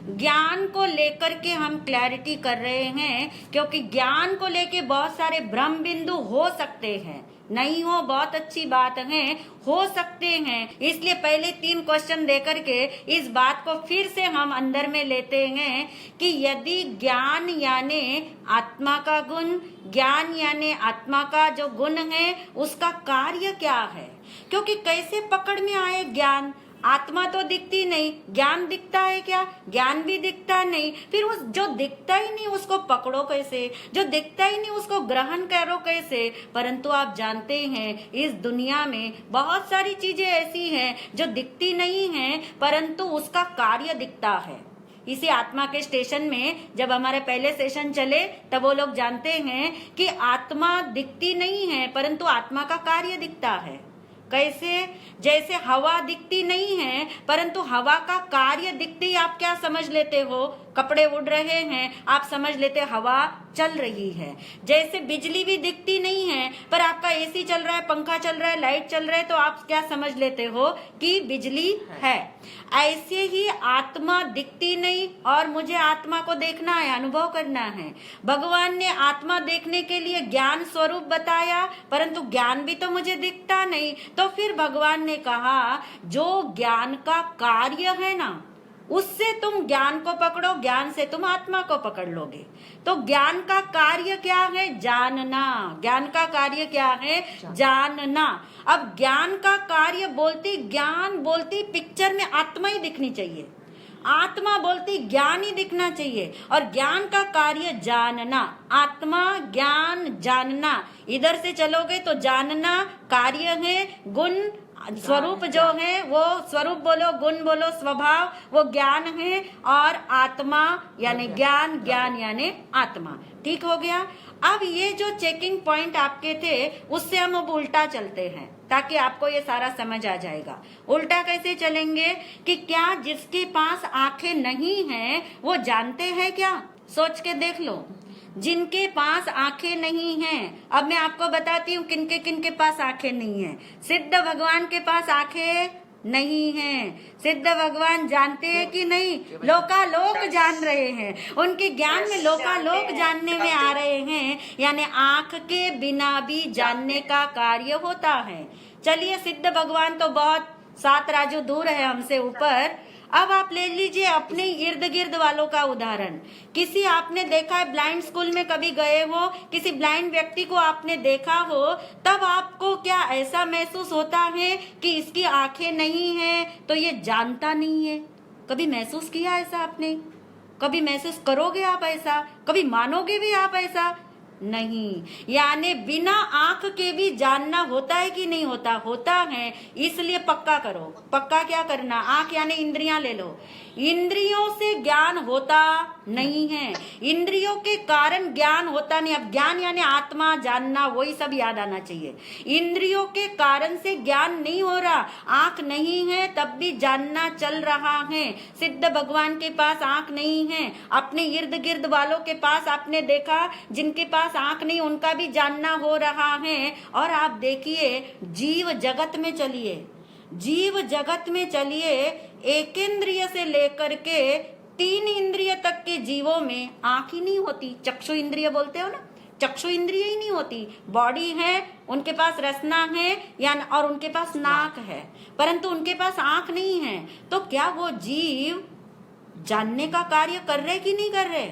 [SPEAKER 1] ज्ञान को लेकर के हम क्लैरिटी कर रहे हैं, क्योंकि ज्ञान को लेके बहुत सारे भ्रम बिंदु हो सकते हैं, नहीं हो बहुत अच्छी बात है, हो सकते हैं। इसलिए पहले 3 क्वेश्चन देकर के इस बात को फिर से हम अंदर में लेते हैं कि यदि ज्ञान यानी आत्मा का गुण, ज्ञान यानी आत्मा का जो गुण है उसका कार्य क्या है। क्योंकि कैसे पकड़ में आए ज्ञान, आत्मा तो दिखती नहीं, ज्ञान दिखता है क्या, ज्ञान भी दिखता नहीं। फिर उस जो दिखता ही नहीं उसको पकड़ो कैसे, जो दिखता ही नहीं उसको ग्रहण करो कैसे। परंतु आप जानते हैं इस दुनिया में बहुत सारी चीजें ऐसी हैं जो दिखती नहीं हैं परंतु उसका कार्य दिखता है। इसी आत्मा के स्टेशन में जब हमारे पहले सेशन चले तब वो लोग जानते हैं कि आत्मा दिखती नहीं है परंतु आत्मा का कार्य दिखता है। कैसे, जैसे हवा दिखती नहीं है परंतु हवा का कार्य दिखते ही आप क्या समझ लेते हो, कपड़े उड़ रहे हैं, आप समझ लेते हवा चल रही है। जैसे बिजली भी दिखती नहीं है पर आपका एसी चल रहा है, पंखा चल रहा है, लाइट चल रहा है, तो आप क्या समझ लेते हो कि बिजली है। ऐसे ही आत्मा दिखती नहीं और मुझे आत्मा को देखना है, अनुभव करना है। भगवान ने आत्मा देखने के लिए ज्ञान स्वरूप बताया परंतु ज्ञान भी तो मुझे दिखता नहीं। तो फिर भगवान ने कहा जो ज्ञान का कार्य है ना उससे तुम ज्ञान को पकड़ो, ज्ञान से तुम आत्मा को पकड़ लोगे। तो ज्ञान का कार्य क्या है, जानना। ज्ञान का कार्य क्या है, जानना। अब ज्ञान का कार्य बोलती, ज्ञान बोलती पिक्चर में आत्मा ही दिखनी चाहिए, आत्मा बोलती ज्ञान ही दिखना चाहिए। और ज्ञान का कार्य जानना, आत्मा ज्ञान जानना। इधर से चलोगे तो जानना कार्य है, गुण स्वरूप जो है वो स्वरूप बोलो, गुण बोलो, स्वभाव वो ज्ञान है, और आत्मा यानी ज्ञान, ज्ञान यानी आत्मा। ठीक हो गया। अब ये जो चेकिंग पॉइंट आपके थे उससे हम अब उल्टा चलते हैं ताकि आपको ये सारा समझ आ जाएगा। उल्टा कैसे चलेंगे कि क्या जिसके पास आंखें नहीं हैं वो जानते हैं क्या? सोच के देख लो। जिनके पास आंखें नहीं हैं, अब मैं आपको बताती हूँ किनके किनके पास आंखें नहीं हैं। सिद्ध भगवान के पास आंखें नहीं हैं। सिद्ध भगवान जानते हैं कि नहीं? लोकालोक जान रहे हैं, उनके ज्ञान में लोकालोक जानने में आ रहे हैं, यानी आंख के बिना भी जानने का कार्य होता है। चलिए, सिद्ध भगवान तो बहुत 7 राजू दूर है हमसे ऊपर। अब आप ले लीजिए अपने इर्द गिर्द वालों का उदाहरण। किसी आपने देखा है ब्लाइंड स्कूल में कभी गए हो, किसी ब्लाइंड व्यक्ति को आपने देखा हो, तब आपको क्या ऐसा महसूस होता है कि इसकी आंखें नहीं हैं तो ये जानता नहीं है? कभी महसूस किया ऐसा आपने? कभी महसूस करोगे आप ऐसा? कभी मानोगे भी आप ऐसा? नहीं। यानी बिना आंख के भी जानना होता है कि नहीं होता? होता है। इसलिए पक्का करो। पक्का क्या करना? आंख यानी इंद्रियां ले लो। इंद्रियों से ज्ञान होता नहीं है, इंद्रियों के कारण ज्ञान होता नहीं। अब ज्ञान यानी आत्मा जानना, वही सब याद आना चाहिए। इंद्रियों के कारण से ज्ञान नहीं हो रहा। आंख नहीं है तब भी जानना चल रहा है। सिद्ध भगवान के पास आंख नहीं है, अपने इर्द गिर्द वालों के पास आपने देखा जिनके पास आंख नहीं उनका भी जानना हो रहा है। और आप देखिए जीव जगत में चलिए, जीव जगत में चलिए, एक इंद्रिय से लेकर के 3 इंद्रिय तक के जीवों में आंख ही नहीं होती। चक्षु इंद्रिय बोलते हो ना, चक्षु इंद्रिय ही नहीं होती। बॉडी है, उनके पास रसना है या और उनके पास नाक है, परंतु उनके पास आंख नहीं है। तो क्या वो जीव जानने का कार्य कर रहे कि नहीं कर रहे?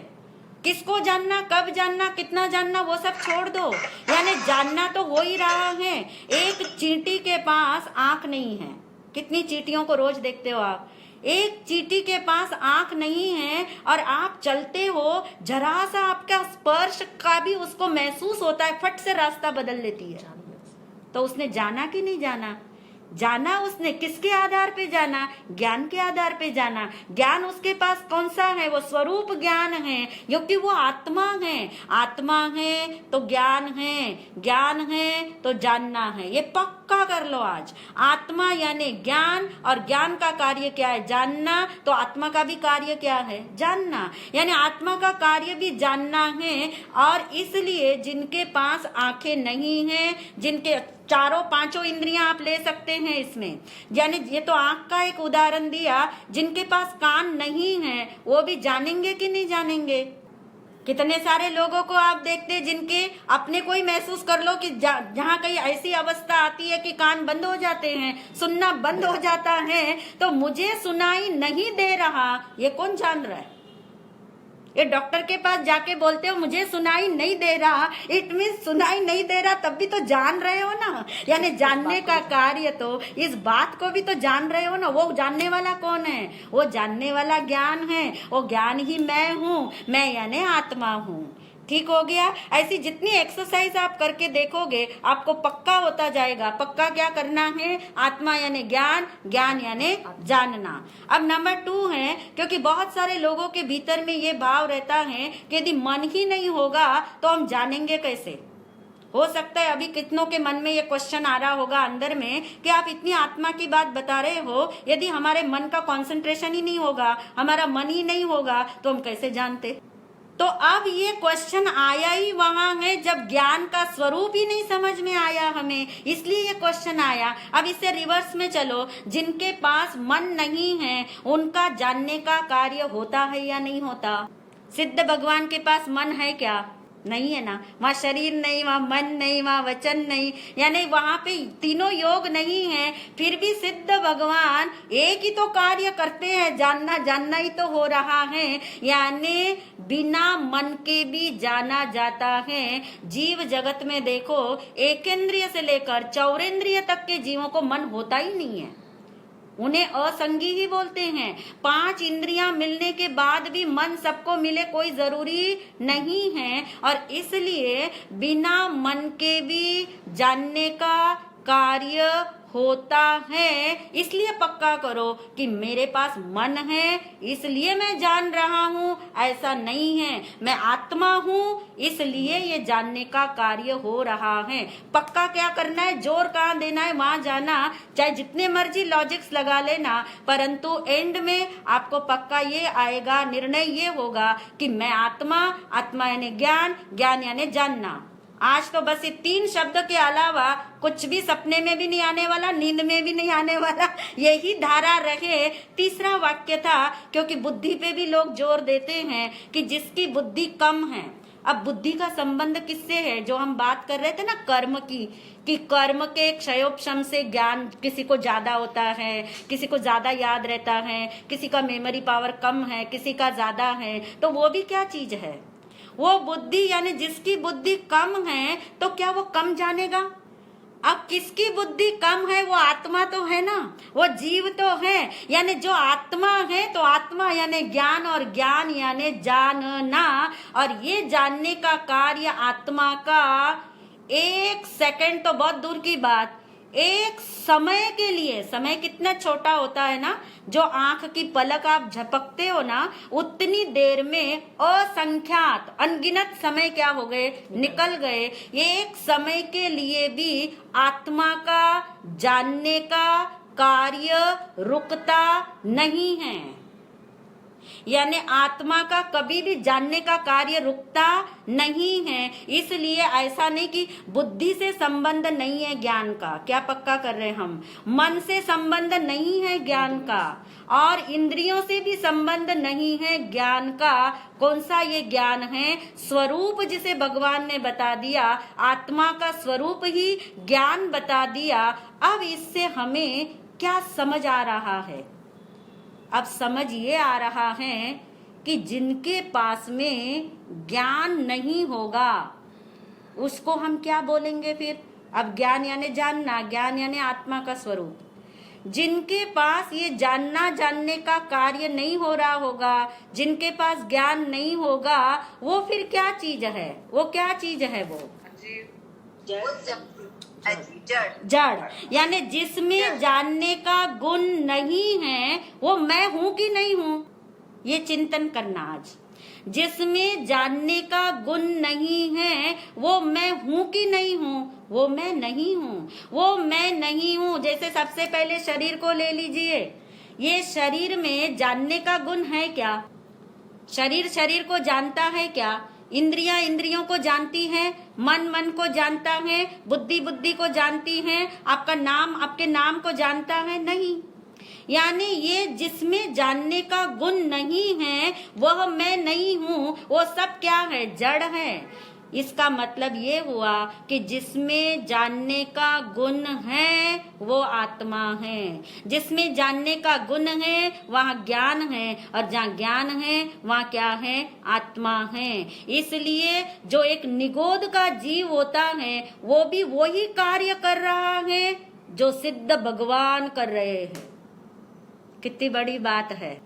[SPEAKER 1] किसको जानना, कब जानना, कितना जानना, वो सब छोड़ दो। यानी जानना तो हो ही रहा है। एक चींटी के पास आंख नहीं है। कितनी चींटियों को रोज देखते हो आप? एक चींटी के पास आंख नहीं है और आप चलते हो, जरा सा आपका स्पर्श का भी उसको महसूस होता है, फट से रास्ता बदल लेती है। तो उसने जाना कि नहीं जाना? जाना उसने। किसके आधार पे जाना? ज्ञान के आधार पे जाना। ज्ञान उसके पास कौन सा है? वो स्वरूप ज्ञान है, क्योंकि वो आत्मा है। आत्मा है तो ज्ञान है, ज्ञान है तो जानना है। ये पक्का पक्का कर लो आज। आत्मा यानी ज्ञान, और ज्ञान का कार्य क्या है? जानना। तो आत्मा का भी कार्य क्या है? जानना। यानी आत्मा का कार्य भी जानना है। और इसलिए जिनके पास आंखें नहीं हैं, जिनके चारों पांचों इंद्रियां आप ले सकते हैं इसमें, यानी ये तो आंख का एक उदाहरण दिया, जिनके पास कान नहीं है वो भी जानेंगे कि नहीं जानेंगे? कितने सारे लोगों को आप देखते हैं जिनके अपने को ही महसूस कर लो कि जहाँ कहीं ऐसी अवस्था आती है कि कान बंद हो जाते हैं, सुनना बंद हो जाता है, तो मुझे सुनाई नहीं दे रहा, ये कौन जान रहा है? ये डॉक्टर के पास जाके बोलते हो मुझे सुनाई नहीं दे रहा, इट मीन सुनाई नहीं दे रहा, तब भी तो जान रहे हो ना। यानी जानने का कार्य, तो इस बात को भी तो जान रहे हो ना। वो जानने वाला कौन है? वो जानने वाला ज्ञान है। वो ज्ञान ही मैं हूँ, मैं यानी आत्मा हूँ। ठीक हो गया। ऐसी जितनी एक्सरसाइज आप करके देखोगे आपको पक्का होता जाएगा। पक्का क्या करना है? आत्मा यानी ज्ञान, ज्ञान यानी जानना। अब नंबर 2 है, क्योंकि बहुत सारे लोगों के भीतर में ये भाव रहता है कि यदि मन ही नहीं होगा तो हम जानेंगे कैसे। हो सकता है अभी कितनों के मन में ये क्वेश्चन आ रहा होगा अंदर में कि आप इतनी आत्मा की बात बता रहे हो, यदि हमारे मन का कंसंट्रेशन ही नहीं होगा, हमारा मन ही नहीं होगा, तो हम कैसे जानते? तो अब ये क्वेश्चन आया ही वहां है जब ज्ञान का स्वरूप ही नहीं समझ में आया हमें, इसलिए ये क्वेश्चन आया। अब इसे रिवर्स में चलो, जिनके पास मन नहीं है उनका जानने का कार्य होता है या नहीं होता? सिद्ध भगवान के पास मन है क्या? नहीं है ना। वहाँ शरीर नहीं, वहाँ मन नहीं, वहाँ वचन नहीं, यानी वहां पे तीनों योग नहीं है, फिर भी सिद्ध भगवान एक ही तो कार्य करते हैं, जानना जानना ही तो हो रहा है। यानी बिना मन के भी जाना जाता है। जीव जगत में देखो, एकेंद्रिय से लेकर चौरेंद्रिय तक के जीवों को मन होता ही नहीं है, उन्हें असंगी ही बोलते हैं। 5 इंद्रियां मिलने के बाद भी मन सबको मिले कोई जरूरी नहीं है, और इसलिए बिना मन के भी जानने का कार्य होता है। इसलिए पक्का करो कि मेरे पास मन है इसलिए मैं जान रहा हूँ, ऐसा नहीं है। मैं आत्मा हूँ इसलिए ये जानने का कार्य हो रहा है। पक्का क्या करना है? जोर कहाँ देना है वहां जाना, चाहे जितने मर्जी लॉजिक्स लगा लेना, परंतु एंड में आपको पक्का ये आएगा, निर्णय ये होगा कि मैं आत्मा, आत्मा यानी ज्ञान, ज्ञान यानी जानना। आज तो बस ये 3 शब्द के अलावा कुछ भी सपने में भी नहीं आने वाला, नींद में भी नहीं आने वाला, यही धारा रहे। तीसरा वाक्य था, क्योंकि बुद्धि पे भी लोग जोर देते हैं कि जिसकी बुद्धि कम है। अब बुद्धि का संबंध किससे है? जो हम बात कर रहे थे ना कर्म की, कि कर्म के क्षयोपशम से ज्ञान किसी को ज्यादा होता है, किसी को ज्यादा याद रहता है, किसी का मेमोरी पावर कम है, किसी का ज्यादा है। तो वो भी क्या चीज है? वो बुद्धि, यानी जिसकी बुद्धि कम है तो क्या वो कम जानेगा? अब किसकी बुद्धि कम है? वो आत्मा तो है ना, वो जीव तो है। यानी जो आत्मा है तो आत्मा यानी ज्ञान, और ज्ञान यानी जानना, और ये जानने का कार्य आत्मा का 1 सेकंड तो बहुत दूर की बात, एक समय के लिए, समय कितना छोटा होता है ना, जो आंख की पलक आप झपकते हो ना, उतनी देर में असंख्यात अनगिनत समय क्या हो गए? निकल गए। ये एक समय के लिए भी आत्मा का जानने का कार्य रुकता नहीं है। यानी आत्मा का कभी भी जानने का कार्य रुकता नहीं है। इसलिए ऐसा नहीं कि बुद्धि से संबंध नहीं है ज्ञान का, क्या पक्का कर रहे हैं हम? मन से संबंध नहीं है ज्ञान का, और इंद्रियों से भी संबंध नहीं है ज्ञान का। कौन सा ये ज्ञान है? स्वरूप, जिसे भगवान ने बता दिया, आत्मा का स्वरूप ही ज्ञान बता दिया। अब इससे हमें क्या समझ आ रहा है? अब समझ ये आ रहा है कि जिनके पास में ज्ञान नहीं होगा उसको हम क्या बोलेंगे फिर? अब ज्ञान यानी जानना, ज्ञान यानी आत्मा का स्वरूप। जिनके पास ये जानना, जानने का कार्य नहीं हो रहा होगा, जिनके पास ज्ञान नहीं होगा, वो फिर क्या चीज है? वो क्या चीज है? वो जड़, यानी जिसमें जानने का गुण नहीं है, वो मैं हूं कि नहीं हूं, ये चिंतन करना आज। जिसमें जानने का गुण नहीं है वो मैं हूं कि नहीं हूं? वो मैं नहीं हूं, वो मैं नहीं हूं। जैसे सबसे पहले शरीर को ले लीजिए, ये शरीर में जानने का गुण है क्या? शरीर शरीर को जानता है क्या? इंद्रियां इंद्रियों को जानती हैं, मन मन को जानता है, बुद्धि बुद्धि को जानती है, आपका नाम आपके नाम को जानता है? नहीं। यानी ये जिसमें जानने का गुण नहीं है वह मैं नहीं हूं, वो सब क्या है? जड़ है। इसका मतलब ये हुआ कि जिसमें जानने का गुण है वो आत्मा है। जिसमें जानने का गुण है वहाँ ज्ञान है, और जहाँ ज्ञान है वहाँ क्या है? आत्मा है। इसलिए जो एक निगोद का जीव होता है वो भी वही कार्य कर रहा है जो सिद्ध भगवान कर रहे हैं। कितनी बड़ी बात है।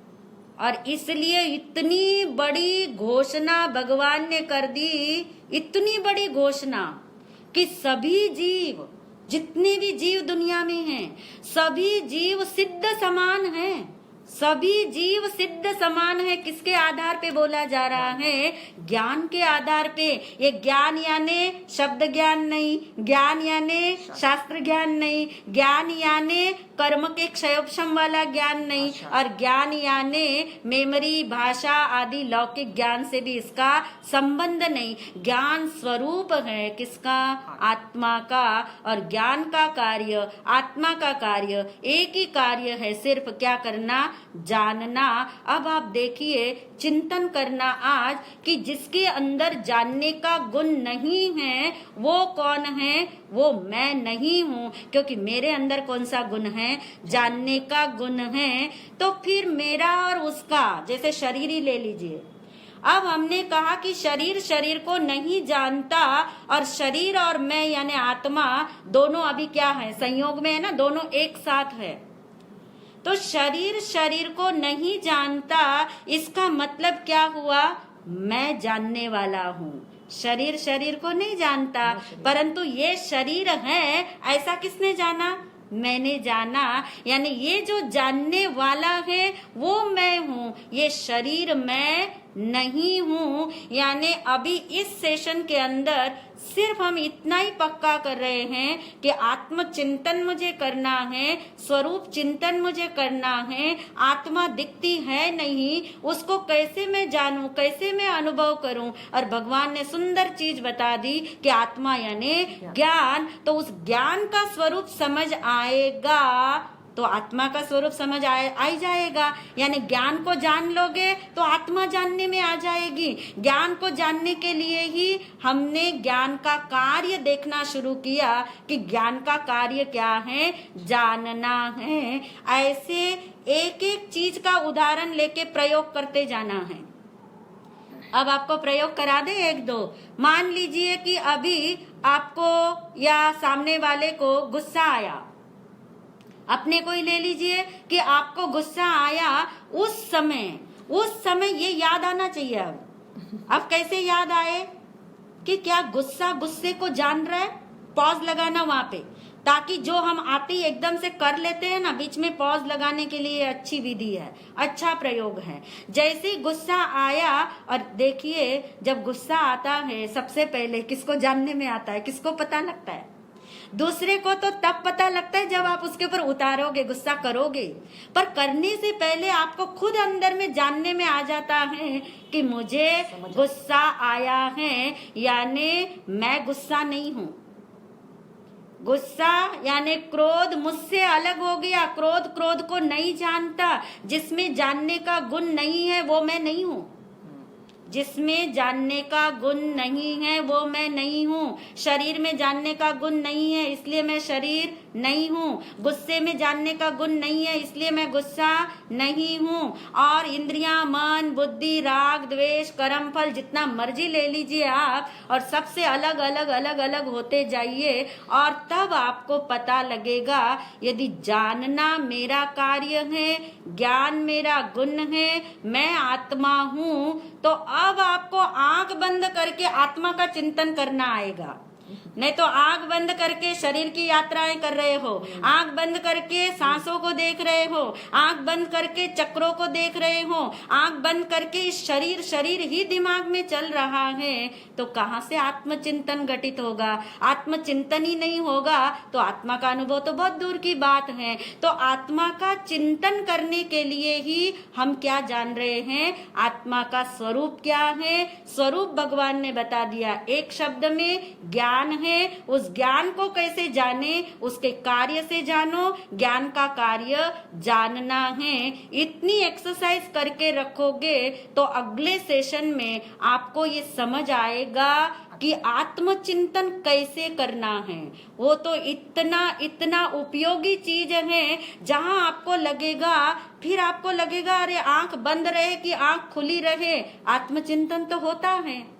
[SPEAKER 1] और इसलिए इतनी बड़ी घोषणा भगवान ने कर दी, इतनी बड़ी घोषणा कि सभी जीव, जितने भी जीव दुनिया में हैं, सभी जीव सिद्ध समान हैं। सभी जीव सिद्ध समान है। किसके आधार पे बोला जा रहा है? ज्ञान के आधार पे। ये ज्ञान यानी शब्द ज्ञान नहीं, ज्ञान यानी शास्त्र ज्ञान नहीं, ज्ञान यानी कर्म के क्षयोपशम वाला ज्ञान नहीं, और ज्ञान यानी मेमोरी, भाषा आदि लौकिक ज्ञान से भी इसका संबंध नहीं। ज्ञान स्वरूप है किसका? आत्मा का। और ज्ञान का कार्य, आत्मा का कार्य एक ही कार्य है, सिर्फ क्या करना? जानना। अब आप देखिए, चिंतन करना आज कि जिसके अंदर जानने का गुण नहीं है वो कौन है? वो मैं नहीं हूं, क्योंकि मेरे अंदर कौन सा गुण है? जानने का गुण है। तो फिर मेरा और उसका, जैसे शरीर ही ले लीजिए। अब हमने कहा कि शरीर शरीर को नहीं जानता, और शरीर और मैं यानी आत्मा दोनों अभी क्या है? संयोग में है ना, दोनों एक साथ है। तो शरीर शरीर को नहीं जानता, इसका मतलब क्या हुआ? मैं जानने वाला हूँ। शरीर शरीर को नहीं जानता, परंतु ये शरीर है ऐसा किसने जाना? मैंने जाना। यानी ये जो जानने वाला है वो मैं हूँ, ये शरीर मैं नहीं हूँ। यानी अभी इस सेशन के अंदर सिर्फ हम इतना ही पक्का कर रहे हैं कि आत्म चिंतन मुझे करना है, स्वरूप चिंतन मुझे करना है। आत्मा दिखती है नहीं, उसको कैसे मैं जानूं, कैसे मैं अनुभव करूं? और भगवान ने सुंदर चीज बता दी कि आत्मा यानी ज्ञान। तो उस ज्ञान का स्वरूप समझ आएगा तो आत्मा का स्वरूप समझ आ जाएगा। यानी ज्ञान को जान लोगे तो आत्मा जानने में आ जाएगी। ज्ञान को जानने के लिए ही हमने ज्ञान का कार्य देखना शुरू किया कि ज्ञान का कार्य क्या है? जानना है। ऐसे एक एक चीज का उदाहरण लेके प्रयोग करते जाना है। अब आपको प्रयोग करा दे एक दो। मान लीजिए कि अभी आपको या सामने वाले को गुस्सा आया, अपने को ही ले लीजिए कि आपको गुस्सा आया, उस समय ये याद आना चाहिए। अब कैसे याद आए कि क्या गुस्सा गुस्से को जान रहा है? पॉज लगाना वहां पे, ताकि जो हम आते ही एकदम से कर लेते हैं ना, बीच में पॉज लगाने के लिए अच्छी विधि है, अच्छा प्रयोग है। जैसे गुस्सा आया, और देखिए जब गुस्सा आता है सबसे पहले किसको जानने में आता है? किसको पता लगता है? दूसरे को तो तब पता लगता है जब आप उसके ऊपर उतारोगे, गुस्सा करोगे। पर करने से पहले आपको खुद अंदर में जानने में आ जाता है कि मुझे गुस्सा आया है, यानी मैं गुस्सा नहीं हूँ। गुस्सा यानी क्रोध मुझसे अलग हो गया। क्रोध को नहीं जानता। जिसमें जानने का गुण नहीं है वो मैं नहीं हूँ। जिसमें जानने का गुण नहीं है वो मैं नहीं हूँ। शरीर में जानने का गुण नहीं है इसलिए मैं शरीर नहीं हूँ। गुस्से में जानने का गुण नहीं है इसलिए मैं गुस्सा नहीं हूँ। और इंद्रियां, मन, बुद्धि, राग, द्वेष, कर्म फल जितना मर्जी ले लीजिए आप, और सबसे अलग अलग अलग अलग होते जाइए, और तब आपको पता लगेगा यदि जानना मेरा कार्य है, ज्ञान मेरा गुण है, मैं आत्मा हूँ, तो अब आपको आंख बंद करके आत्मा का चिंतन करना आएगा। नहीं तो आंख बंद करके शरीर की यात्राएं कर रहे हो, आंख बंद करके सांसों को देख रहे हो, आंख बंद करके चक्रों को देख रहे हो, आंख बंद करके इस शरीर ही दिमाग में चल रहा है, तो कहाँ से आत्मचिंतन घटित होगा? आत्मचिंतन ही नहीं होगा तो आत्मा का अनुभव तो बहुत दूर की बात है। तो आत्मा का चिंतन करने के लिए ही हम क्या जान रहे हैं? आत्मा का स्वरूप क्या है? स्वरूप भगवान ने बता दिया एक शब्द में, ज्ञान है। उस ज्ञान को कैसे जाने? उसके कार्य से जानो। ज्ञान का कार्य जानना है। इतनी एक्सरसाइज करके रखोगे तो अगले सेशन में आपको ये समझ आएगा कि आत्मचिंतन कैसे करना है। वो तो इतना उपयोगी चीज है, जहां आपको लगेगा अरे आंख बंद रहे कि आंख खुली रहे, आत्मचिंतन तो होता है।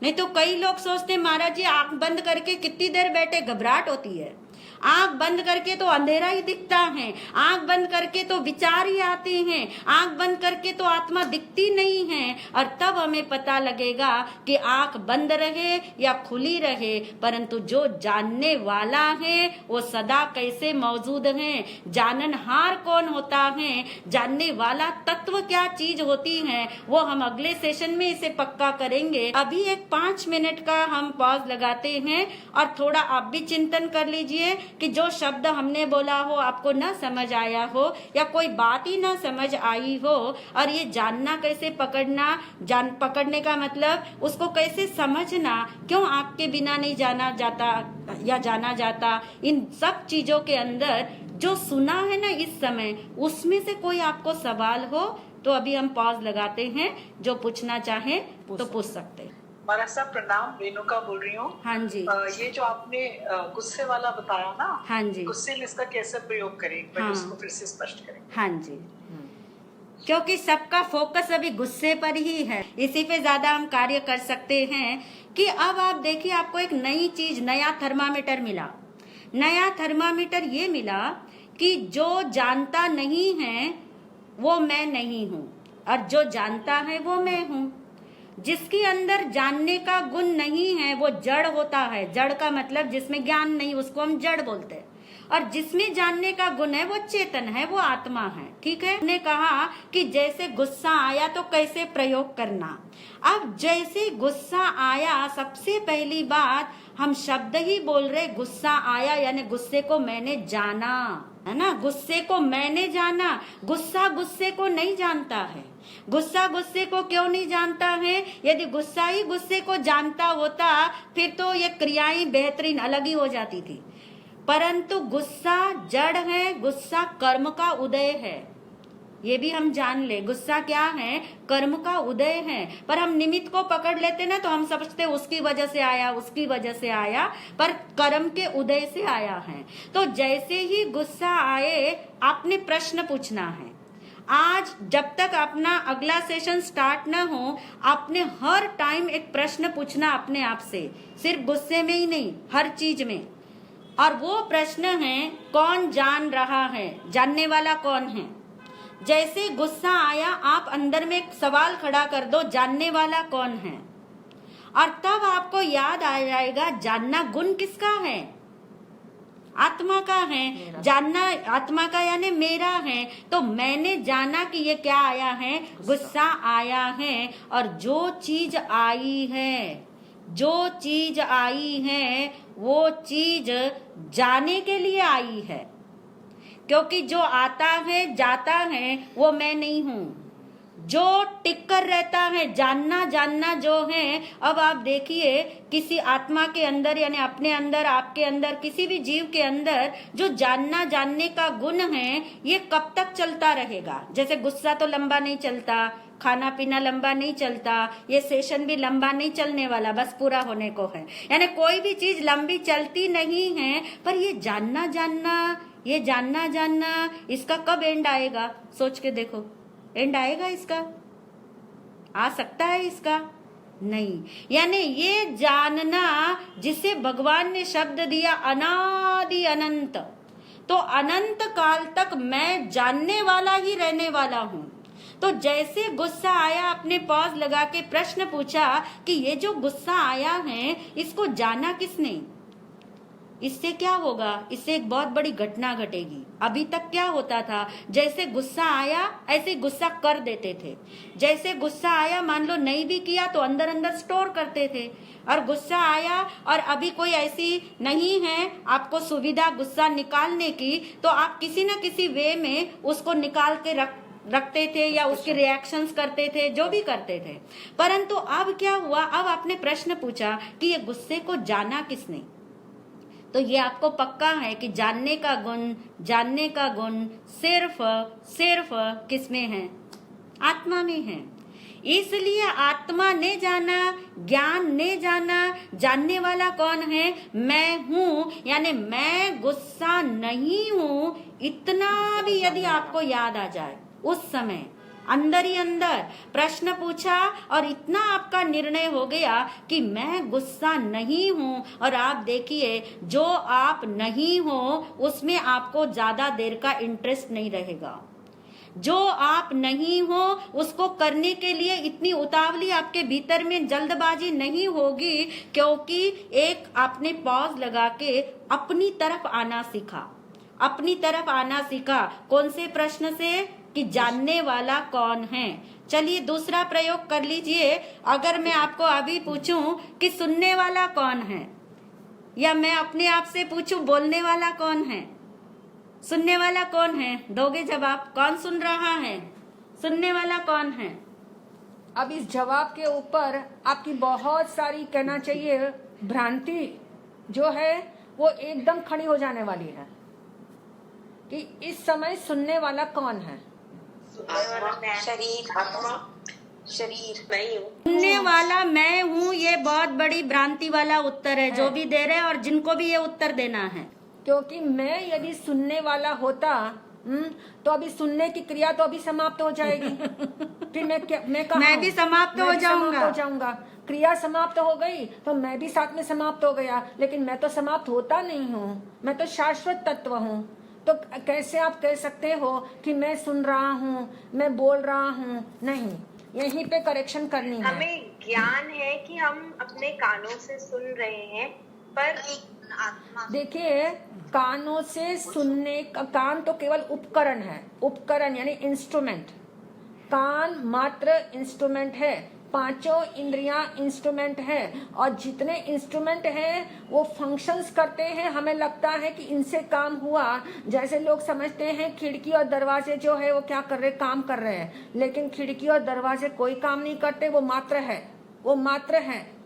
[SPEAKER 1] नहीं तो कई लोग सोचते महाराज जी आंख बंद करके कितनी देर बैठे, घबराहट होती है। आंख बंद करके तो अंधेरा ही दिखता है, आंख बंद करके तो विचार ही आते हैं, आंख बंद करके तो आत्मा दिखती नहीं है। और तब हमें पता लगेगा कि आंख बंद रहे या खुली रहे, परंतु जो जानने वाला है वो सदा कैसे मौजूद है। जाननहार कौन होता है, जानने वाला तत्व क्या चीज होती है, वो हम अगले सेशन में इसे पक्का करेंगे। अभी एक 5 मिनट का हम पॉज लगाते हैं और थोड़ा आप भी चिंतन कर लीजिए कि जो शब्द हमने बोला हो आपको ना समझ आया हो या कोई बात ही ना समझ आई हो, और ये जानना कैसे पकड़ने का मतलब उसको कैसे समझना, क्यों आपके बिना नहीं जाना जाता या जाना जाता, इन सब चीजों के अंदर जो सुना है ना इस समय, उसमें से कोई आपको सवाल हो तो अभी हम पॉज लगाते हैं। जो पूछना चाहे तो पूछ सकते हैं।
[SPEAKER 4] महाराज साहब प्रणाम, रेणुका बोल रही हूँ।
[SPEAKER 1] हाँ जी।
[SPEAKER 4] ये जो आपने गुस्से वाला बताया ना,
[SPEAKER 1] हाँ जी।
[SPEAKER 4] गुस्से में इसका कैसे प्रयोग करें, पहले
[SPEAKER 1] हाँ।
[SPEAKER 4] उसको फिर से स्पष्ट करें।
[SPEAKER 1] हाँ जी। क्योंकि सबका फोकस अभी गुस्से पर ही है, इसी पे ज्यादा हम कार्य कर सकते हैं। कि अब आप देखिए, आपको एक नई चीज, नया थर्मामीटर मिला। नया थर्मामीटर ये मिला कि जो जानता नहीं है वो मैं नहीं हूँ, और जो जानता है वो मैं हूँ। जिसके अंदर जानने का गुण नहीं है वो जड़ होता है। जड़ का मतलब जिसमें ज्ञान नहीं, उसको हम जड़ बोलते हैं। और जिसमें जानने का गुण है वो चेतन है, वो आत्मा है। ठीक है। हमने कहा कि जैसे गुस्सा आया तो कैसे प्रयोग करना। अब जैसे गुस्सा आया, सबसे पहली बात हम शब्द ही बोल रहे, गुस्सा आया यानी गुस्से को मैंने जाना, है ना। गुस्से को मैंने जाना। गुस्सा गुस्से को नहीं जानता है। गुस्सा गुस्से को क्यों नहीं जानता है? यदि गुस्सा ही गुस्से को जानता होता फिर तो ये क्रियाएं बेहतरीन अलग ही हो जाती थी। परंतु गुस्सा जड़ है, गुस्सा कर्म का उदय है, ये भी हम जान ले। गुस्सा क्या है? कर्म का उदय है। पर हम निमित्त को पकड़ लेते ना, तो हम समझते उसकी वजह से आया, उसकी वजह से आया, पर कर्म के उदय से आया है। तो जैसे ही गुस्सा आए आपने प्रश्न पूछना है। आज जब तक अपना अगला सेशन स्टार्ट ना हो, आपने हर टाइम एक प्रश्न पूछना अपने आप से, सिर्फ गुस्से में ही नहीं, हर चीज में। और वो प्रश्न है, कौन जान रहा है? जानने वाला कौन है? जैसे गुस्सा आया, आप अंदर में एक सवाल खड़ा कर दो, जानने वाला कौन है? और तब आपको याद आ जाएगा जानना गुण किसका है? आत्मा का है। जानना आत्मा का यानी मेरा है। तो मैंने जाना कि ये क्या आया है? गुस्सा आया है। और जो चीज आई है वो चीज जाने के लिए आई है। क्योंकि जो आता है जाता है वो मैं नहीं हूँ। जो टिक कर रहता है, जानना जो है। अब आप देखिए, किसी आत्मा के अंदर यानी अपने अंदर, आपके अंदर, किसी भी जीव के अंदर जो जानने का गुण है, ये कब तक चलता रहेगा? जैसे गुस्सा तो लंबा नहीं चलता, खाना पीना लंबा नहीं चलता, ये सेशन भी लंबा नहीं चलने वाला, बस पूरा होने को है। यानी कोई भी चीज लंबी चलती नहीं है। पर ये जानना, इसका कब एंड आएगा? सोच के देखो, एंड आएगा इसका? आ सकता है इसका? नहीं। यानी ये जानना जिसे भगवान ने शब्द दिया अनादि अनंत, तो अनंत काल तक मैं जानने वाला ही रहने वाला हूँ। तो जैसे गुस्सा आया, आपने पॉज लगा के प्रश्न पूछा कि ये जो गुस्सा आया है इसको जाना किसने? इससे क्या होगा, इससे एक बहुत बड़ी घटना घटेगी। अभी तक क्या होता था, जैसे गुस्सा आया ऐसे गुस्सा कर देते थे। जैसे गुस्सा आया, मान लो नहीं भी किया तो अंदर अंदर स्टोर करते थे। और गुस्सा आया और अभी कोई ऐसी नहीं है आपको सुविधा गुस्सा निकालने की, तो आप किसी न किसी वे में उसको निकाल के रखते थे या उसके रिएक्शंस करते थे, जो भी करते थे। परंतु अब क्या हुआ, अब आपने प्रश्न पूछा कि ये गुस्से को जाना किसने, तो ये आपको पक्का है कि जानने का गुण सिर्फ किसमें है, आत्मा में है। इसलिए आत्मा ने जाना, ज्ञान ने जाना, जानने वाला कौन है, मैं हूं, यानी मैं गुस्सा नहीं हूं। इतना भी यदि आपको याद आ जाए, उस समय अंदर ही अंदर प्रश्न पूछा और इतना आपका निर्णय हो गया कि मैं गुस्सा नहीं हूं, और आप देखिए जो आप नहीं हो उसमें आपको ज्यादा देर का इंटरेस्ट नहीं रहेगा। जो आप नहीं हो उसको करने के लिए इतनी उतावली आपके भीतर में जल्दबाजी नहीं होगी, क्योंकि एक आपने पॉज लगा के अपनी तरफ आना सीखा। अपनी तरफ आना सीखा कौन से प्रश्न से, कि जानने वाला कौन है। चलिए दूसरा प्रयोग कर लीजिए। अगर मैं आपको अभी पूछूं कि सुनने वाला कौन है, या मैं अपने आप से पूछूं बोलने वाला कौन है, सुनने वाला कौन है, दोगे जवाब? कौन सुन रहा है, सुनने वाला कौन है?
[SPEAKER 2] अब इस जवाब के ऊपर आपकी बहुत सारी कहना चाहिए भ्रांति जो है वो एकदम खड़ी हो जाने वाली है कि इस समय सुनने वाला कौन है।
[SPEAKER 3] शरीर नहीं हूँ।
[SPEAKER 1] सुनने वाला मैं हूँ, ये बहुत बड़ी भ्रांति वाला उत्तर है जो भी दे रहे हैं और जिनको भी ये उत्तर देना है।
[SPEAKER 2] क्योंकि मैं यदि सुनने वाला होता तो अभी सुनने की क्रिया तो अभी समाप्त हो जाएगी। फिर मैं
[SPEAKER 1] भी समाप्त हो जाऊंगा।
[SPEAKER 2] क्रिया समाप्त हो गई तो मैं भी साथ में समाप्त हो गया, लेकिन मैं तो समाप्त होता नहीं हूँ, मैं तो शाश्वत तत्व हूँ। तो कैसे आप कह सकते हो कि मैं सुन रहा हूँ, मैं बोल रहा हूँ? नहीं, यहीं पे करेक्शन करनी है।
[SPEAKER 5] हमें ज्ञान है कि हम अपने कानों से सुन रहे हैं, पर
[SPEAKER 2] देखिए कानों से सुनने का, कान तो केवल उपकरण है, उपकरण यानी इंस्ट्रूमेंट। कान मात्र इंस्ट्रूमेंट है, पांचों इंद्रियां इंस्ट्रूमेंट है, और जितने इंस्ट्रूमेंट हैं वो फंक्शंस करते हैं। हमें लगता है कि इनसे काम हुआ, जैसे लोग समझते हैं खिड़की और दरवाजे जो है वो क्या कर रहे, काम कर रहे हैं, लेकिन खिड़की और दरवाजे कोई काम नहीं करते, वो मात्र है।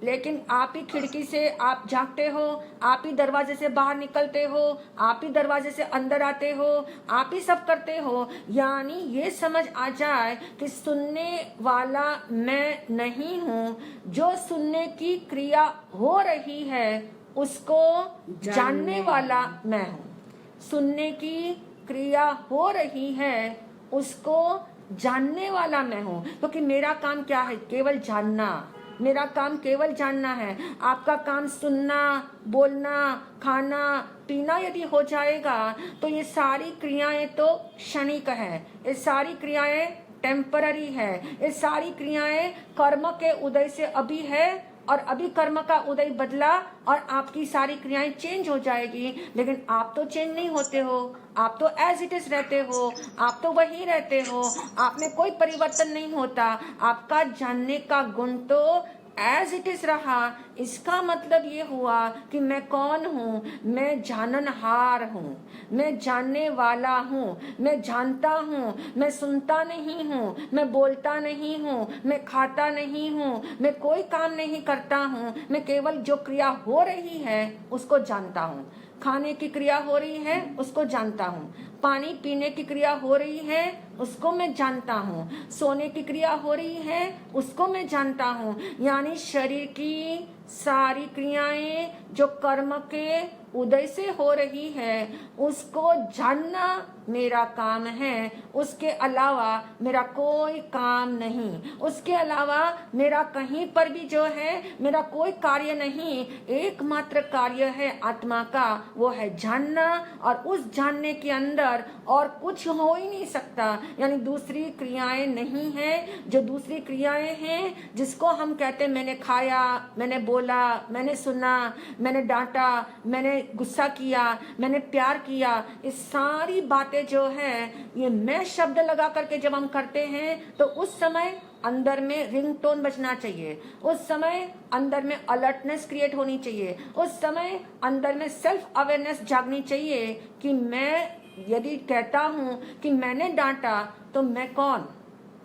[SPEAKER 2] लेकिन आप ही खिड़की से आप झांकते हो, आप ही दरवाजे से बाहर निकलते हो, आप ही दरवाजे से अंदर आते हो, आप ही सब करते हो। यानी ये समझ आ जाए कि सुनने वाला मैं नहीं हूँ, जो सुनने की क्रिया हो रही है उसको जानने वाला मैं हूँ। सुनने की क्रिया हो रही है उसको जानने वाला मैं हूँ, क्योंकि मेरा काम क्या है, केवल जानना। मेरा काम केवल जानना है। आपका काम सुनना, बोलना, खाना, पीना यदि हो जाएगा तो ये सारी क्रियाएं तो क्षणिक है, ये सारी क्रियाएं टेम्पररी है, ये सारी क्रियाएं कर्म के उदय से अभी है, और अभी कर्म का उदय बदला और आपकी सारी क्रियाएं चेंज हो जाएगी। लेकिन आप तो चेंज नहीं होते हो, आप तो एज इट इज रहते हो, आप तो वही रहते हो, आप में कोई परिवर्तन नहीं होता। आपका जानने का गुण तो एज इट इज रहा। इसका मतलब ये हुआ कि मैं कौन हूँ, मैं जाननहार हूँ, मैं जानने वाला हूँ, मैं जानता हूँ, मैं सुनता नहीं हूँ, मैं बोलता नहीं हूँ, मैं खाता नहीं हूँ, मैं कोई काम नहीं करता हूँ, मैं केवल जो क्रिया हो रही है उसको जानता हूँ। खाने की क्रिया हो रही है उसको जानता हूँ, पानी पीने की क्रिया हो रही है उसको मैं जानता हूँ, सोने की क्रिया हो रही है उसको मैं जानता हूँ। यानी शरीर की सारी क्रियाएं जो कर्म के उदय से हो रही है उसको जानना मेरा काम है। उसके अलावा मेरा कोई काम नहीं, उसके अलावा मेरा कहीं पर भी जो है मेरा कोई कार्य नहीं। एकमात्र कार्य है आत्मा का, वो है जानना, और उस जानने के अंदर भीतर और कुछ हो ही नहीं सकता, यानी दूसरी क्रियाएं नहीं है। जो दूसरी क्रियाएं हैं जिसको हम कहते हैं मैंने खाया, मैंने बोला, मैंने सुना, मैंने डांटा, मैंने गुस्सा किया, मैंने प्यार किया, ये सारी बातें जो है ये मैं शब्द लगा करके जब हम करते हैं तो उस समय अंदर में रिंगटोन बजना चाहिए, उस समय अंदर में अलर्टनेस क्रिएट होनी चाहिए, उस समय अंदर में सेल्फ अवेयरनेस जागनी चाहिए कि मैं यदि कहता हूं कि मैंने डांटा तो मैं कौन,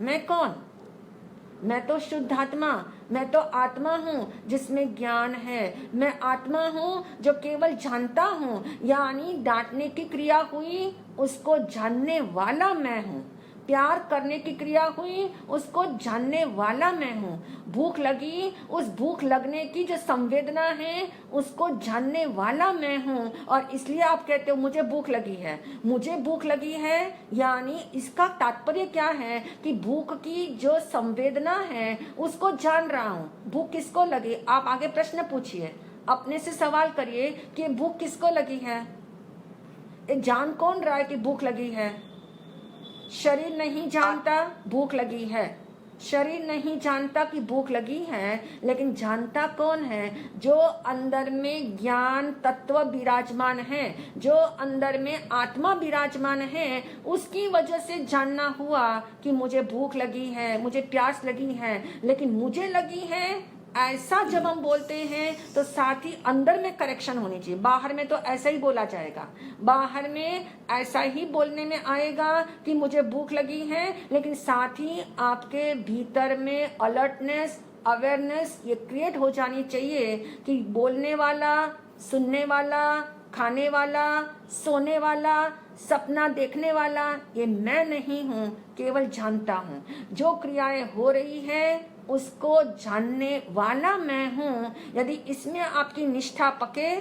[SPEAKER 2] मैं कौन, मैं तो शुद्धात्मा, मैं तो आत्मा हूँ जिसमें ज्ञान है, मैं आत्मा हूँ जो केवल जानता हूँ, यानी डांटने की क्रिया हुई उसको जानने वाला मैं हूँ, प्यार करने की क्रिया हुई उसको जानने वाला मैं हूँ, भूख लगी उस भूख लगने की जो संवेदना है उसको जानने वाला मैं हूँ। और इसलिए आप कहते हो मुझे भूख लगी है, मुझे भूख लगी है, यानी इसका तात्पर्य क्या है कि भूख की जो संवेदना है उसको जान रहा हूँ। भूख किसको लगी, आप आगे प्रश्न पूछिए, अपने से सवाल करिए कि भूख किसको लगी है, जान कौन रहा है कि भूख लगी है। शरीर नहीं जानता भूख लगी है, शरीर नहीं जानता कि भूख लगी है, लेकिन जानता कौन है, जो अंदर में ज्ञान तत्व विराजमान है, जो अंदर में आत्मा विराजमान है, उसकी वजह से जानना हुआ कि मुझे भूख लगी है, मुझे प्यास लगी है, लेकिन मुझे लगी है। ऐसा जब हम बोलते हैं तो साथ ही अंदर में करेक्शन होनी चाहिए। बाहर में तो ऐसा ही बोला जाएगा, बाहर में ऐसा ही बोलने में आएगा कि मुझे भूख लगी है, लेकिन साथ ही आपके भीतर में अलर्टनेस, अवेयरनेस ये क्रिएट हो जानी चाहिए कि बोलने वाला, सुनने वाला, खाने वाला, सोने वाला, सपना देखने वाला ये मैं नहीं हूँ, केवल जानता हूँ। जो क्रियाएं हो रही है उसको जानने वाला मैं हूँ। यदि इसमें आपकी निष्ठा पके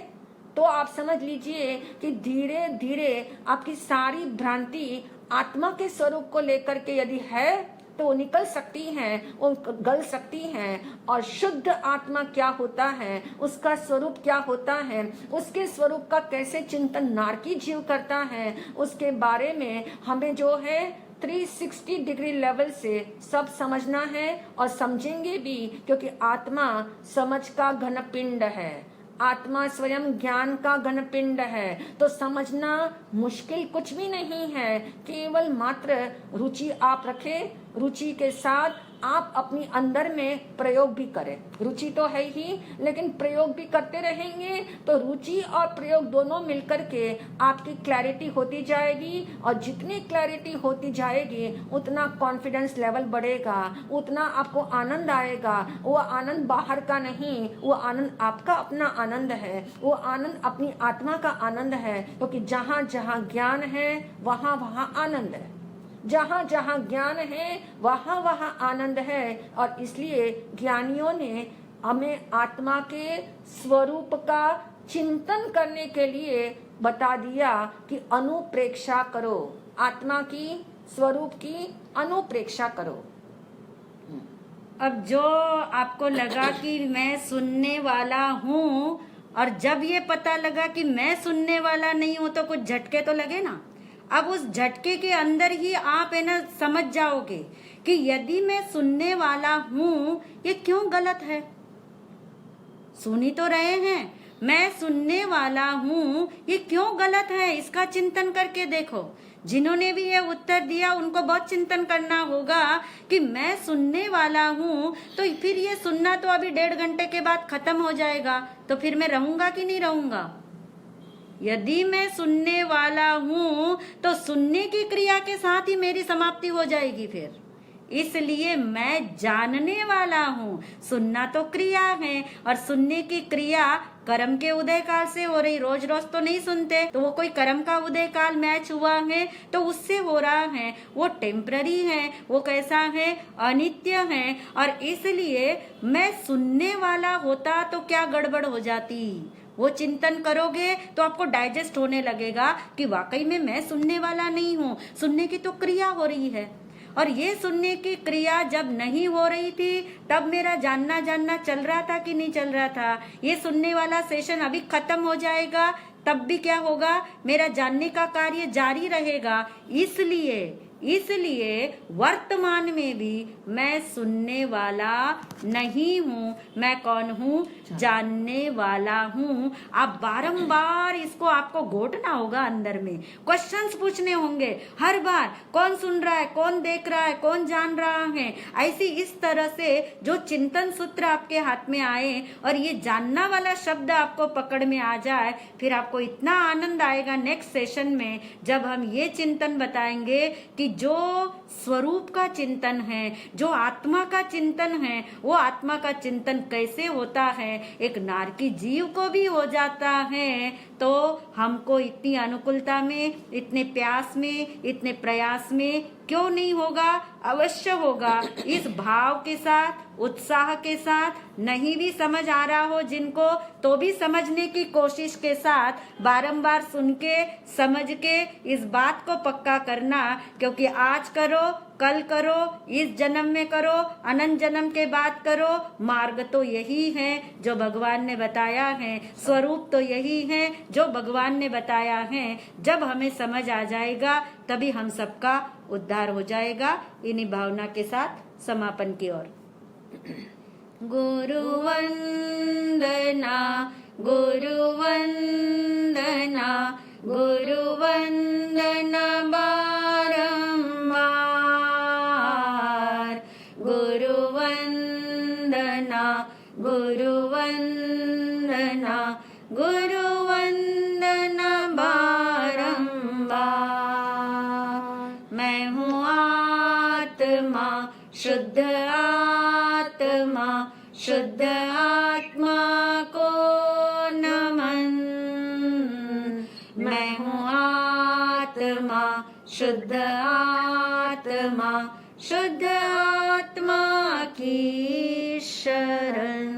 [SPEAKER 2] तो आप समझ लीजिए कि धीरे धीरे आपकी सारी भ्रांति आत्मा के स्वरूप को लेकर के यदि है तो वो निकल सकती हैं, वो गल सकती हैं। और शुद्ध आत्मा क्या होता है, उसका स्वरूप क्या होता है, उसके स्वरूप का कैसे चिंतन नारकी जीव करता है, उसके बारे में हमें जो है 360 डिग्री लेवल से सब समझना है और समझेंगे भी, क्योंकि आत्मा समझ का घन पिंड है, आत्मा स्वयं ज्ञान का घन पिंड है। तो समझना मुश्किल कुछ भी नहीं है, केवल मात्र रुचि आप रखें, रुचि के साथ आप अपनी अंदर में प्रयोग भी करें। रुचि तो है ही, लेकिन प्रयोग भी करते रहेंगे तो रुचि और प्रयोग दोनों मिलकर के आपकी क्लैरिटी होती जाएगी। और जितनी क्लैरिटी होती जाएगी उतना कॉन्फिडेंस लेवल बढ़ेगा, उतना आपको आनंद आएगा। वो आनंद बाहर का नहीं, वो आनंद आपका अपना आनंद है, वो आनंद अपनी आत्मा का आनंद है। क्योंकि जहाँ जहाँ ज्ञान है वहाँ वहाँ आनंद है, जहाँ जहाँ ज्ञान है वहाँ वहाँ आनंद है। और इसलिए ज्ञानियों ने हमें आत्मा के स्वरूप का चिंतन करने के लिए बता दिया कि अनुप्रेक्षा करो, आत्मा की स्वरूप की अनुप्रेक्षा करो।
[SPEAKER 1] अब जो आपको लगा कि मैं सुनने वाला हूँ, और जब ये पता लगा कि मैं सुनने वाला नहीं हूँ तो कुछ झटके तो लगे ना। अब उस झटके के अंदर ही आप है ना समझ जाओगे कि यदि मैं सुनने वाला हूँ ये क्यों गलत है। सुनी तो रहे हैं, मैं सुनने वाला हूँ ये क्यों गलत है, इसका चिंतन करके देखो। जिन्होंने भी ये उत्तर दिया उनको बहुत चिंतन करना होगा कि मैं सुनने वाला हूँ, तो फिर ये सुनना तो अभी 1.5 घंटे के बाद खत्म हो जाएगा, तो फिर मैं रहूंगा कि नहीं रहूंगा। यदि मैं सुनने वाला हूँ तो सुनने की क्रिया के साथ ही मेरी समाप्ति हो जाएगी फिर। इसलिए मैं जानने वाला हूँ। सुनना तो क्रिया है, और सुनने की क्रिया कर्म के उदय काल से हो रही। रोज रोज तो नहीं सुनते, तो वो कोई कर्म का उदय काल मैच हुआ है तो उससे हो रहा है। वो टेम्पररी है, वो कैसा है, अनित्य है। और इसलिए मैं सुनने वाला होता तो क्या गड़बड़ हो जाती। वो चिंतन करोगे तो आपको डाइजेस्ट होने लगेगा कि वाकई में मैं सुनने वाला नहीं हूँ, सुनने की तो क्रिया हो रही है। और ये सुनने की क्रिया जब नहीं हो रही थी तब मेरा जानना चल रहा था कि नहीं चल रहा था। ये सुनने वाला सेशन अभी खत्म हो जाएगा तब भी क्या होगा, मेरा जानने का कार्य जारी रहेगा। इसलिए वर्तमान में भी मैं सुनने वाला नहीं हूँ, मैं कौन हूँ, जानने वाला हूँ। आप बारंबार इसको आपको घोटना होगा, अंदर में क्वेश्चंस पूछने होंगे हर बार, कौन सुन रहा है, कौन देख रहा है, कौन जान रहा है। ऐसी इस तरह से जो चिंतन सूत्र आपके हाथ में आए और ये जानना वाला शब्द आपको पकड़ में आ जाए, फिर आपको इतना आनंद आएगा नेक्स्ट सेशन में जब हम ये चिंतन बताएंगे कि जो स्वरूप का चिंतन है, जो आत्मा का चिंतन है, वो आत्मा का चिंतन कैसे होता है, एक नारकी जीव को भी हो जाता है। तो हमको इतनी अनुकूलता में, इतने प्यास में, इतने प्रयास में क्यों नहीं होगा, अवश्य होगा। इस भाव के साथ, उत्साह के साथ, नहीं भी समझ आ रहा हो जिनको, तो भी समझने की कोशिश के साथ बारंबार सुन के, समझ के इस बात को पक्का करना, क्योंकि आज करो, कल करो, इस जन्म में करो, अनंत जन्म के बाद करो, मार्ग तो यही है जो भगवान ने बताया है, स्वरूप तो यही है जो भगवान ने बताया है। जब हमें समझ आ जाएगा तभी हम सबका उद्धार हो जाएगा। इन्हीं भावना के साथ समापन की ओर। गुरु वंदना, गुरु वंदना, गुरु वंदना बारंबार, गुरु वंदना, गुरु वंदना, गुरु वंदना बारंबार। मैं हूँ आत्मा, शुद्ध आत्मा, शुद्ध आत्मा को नमन। मैं हूँ आत्मा, शुद्ध आत्मा, शुद्ध आत्मा की शरण।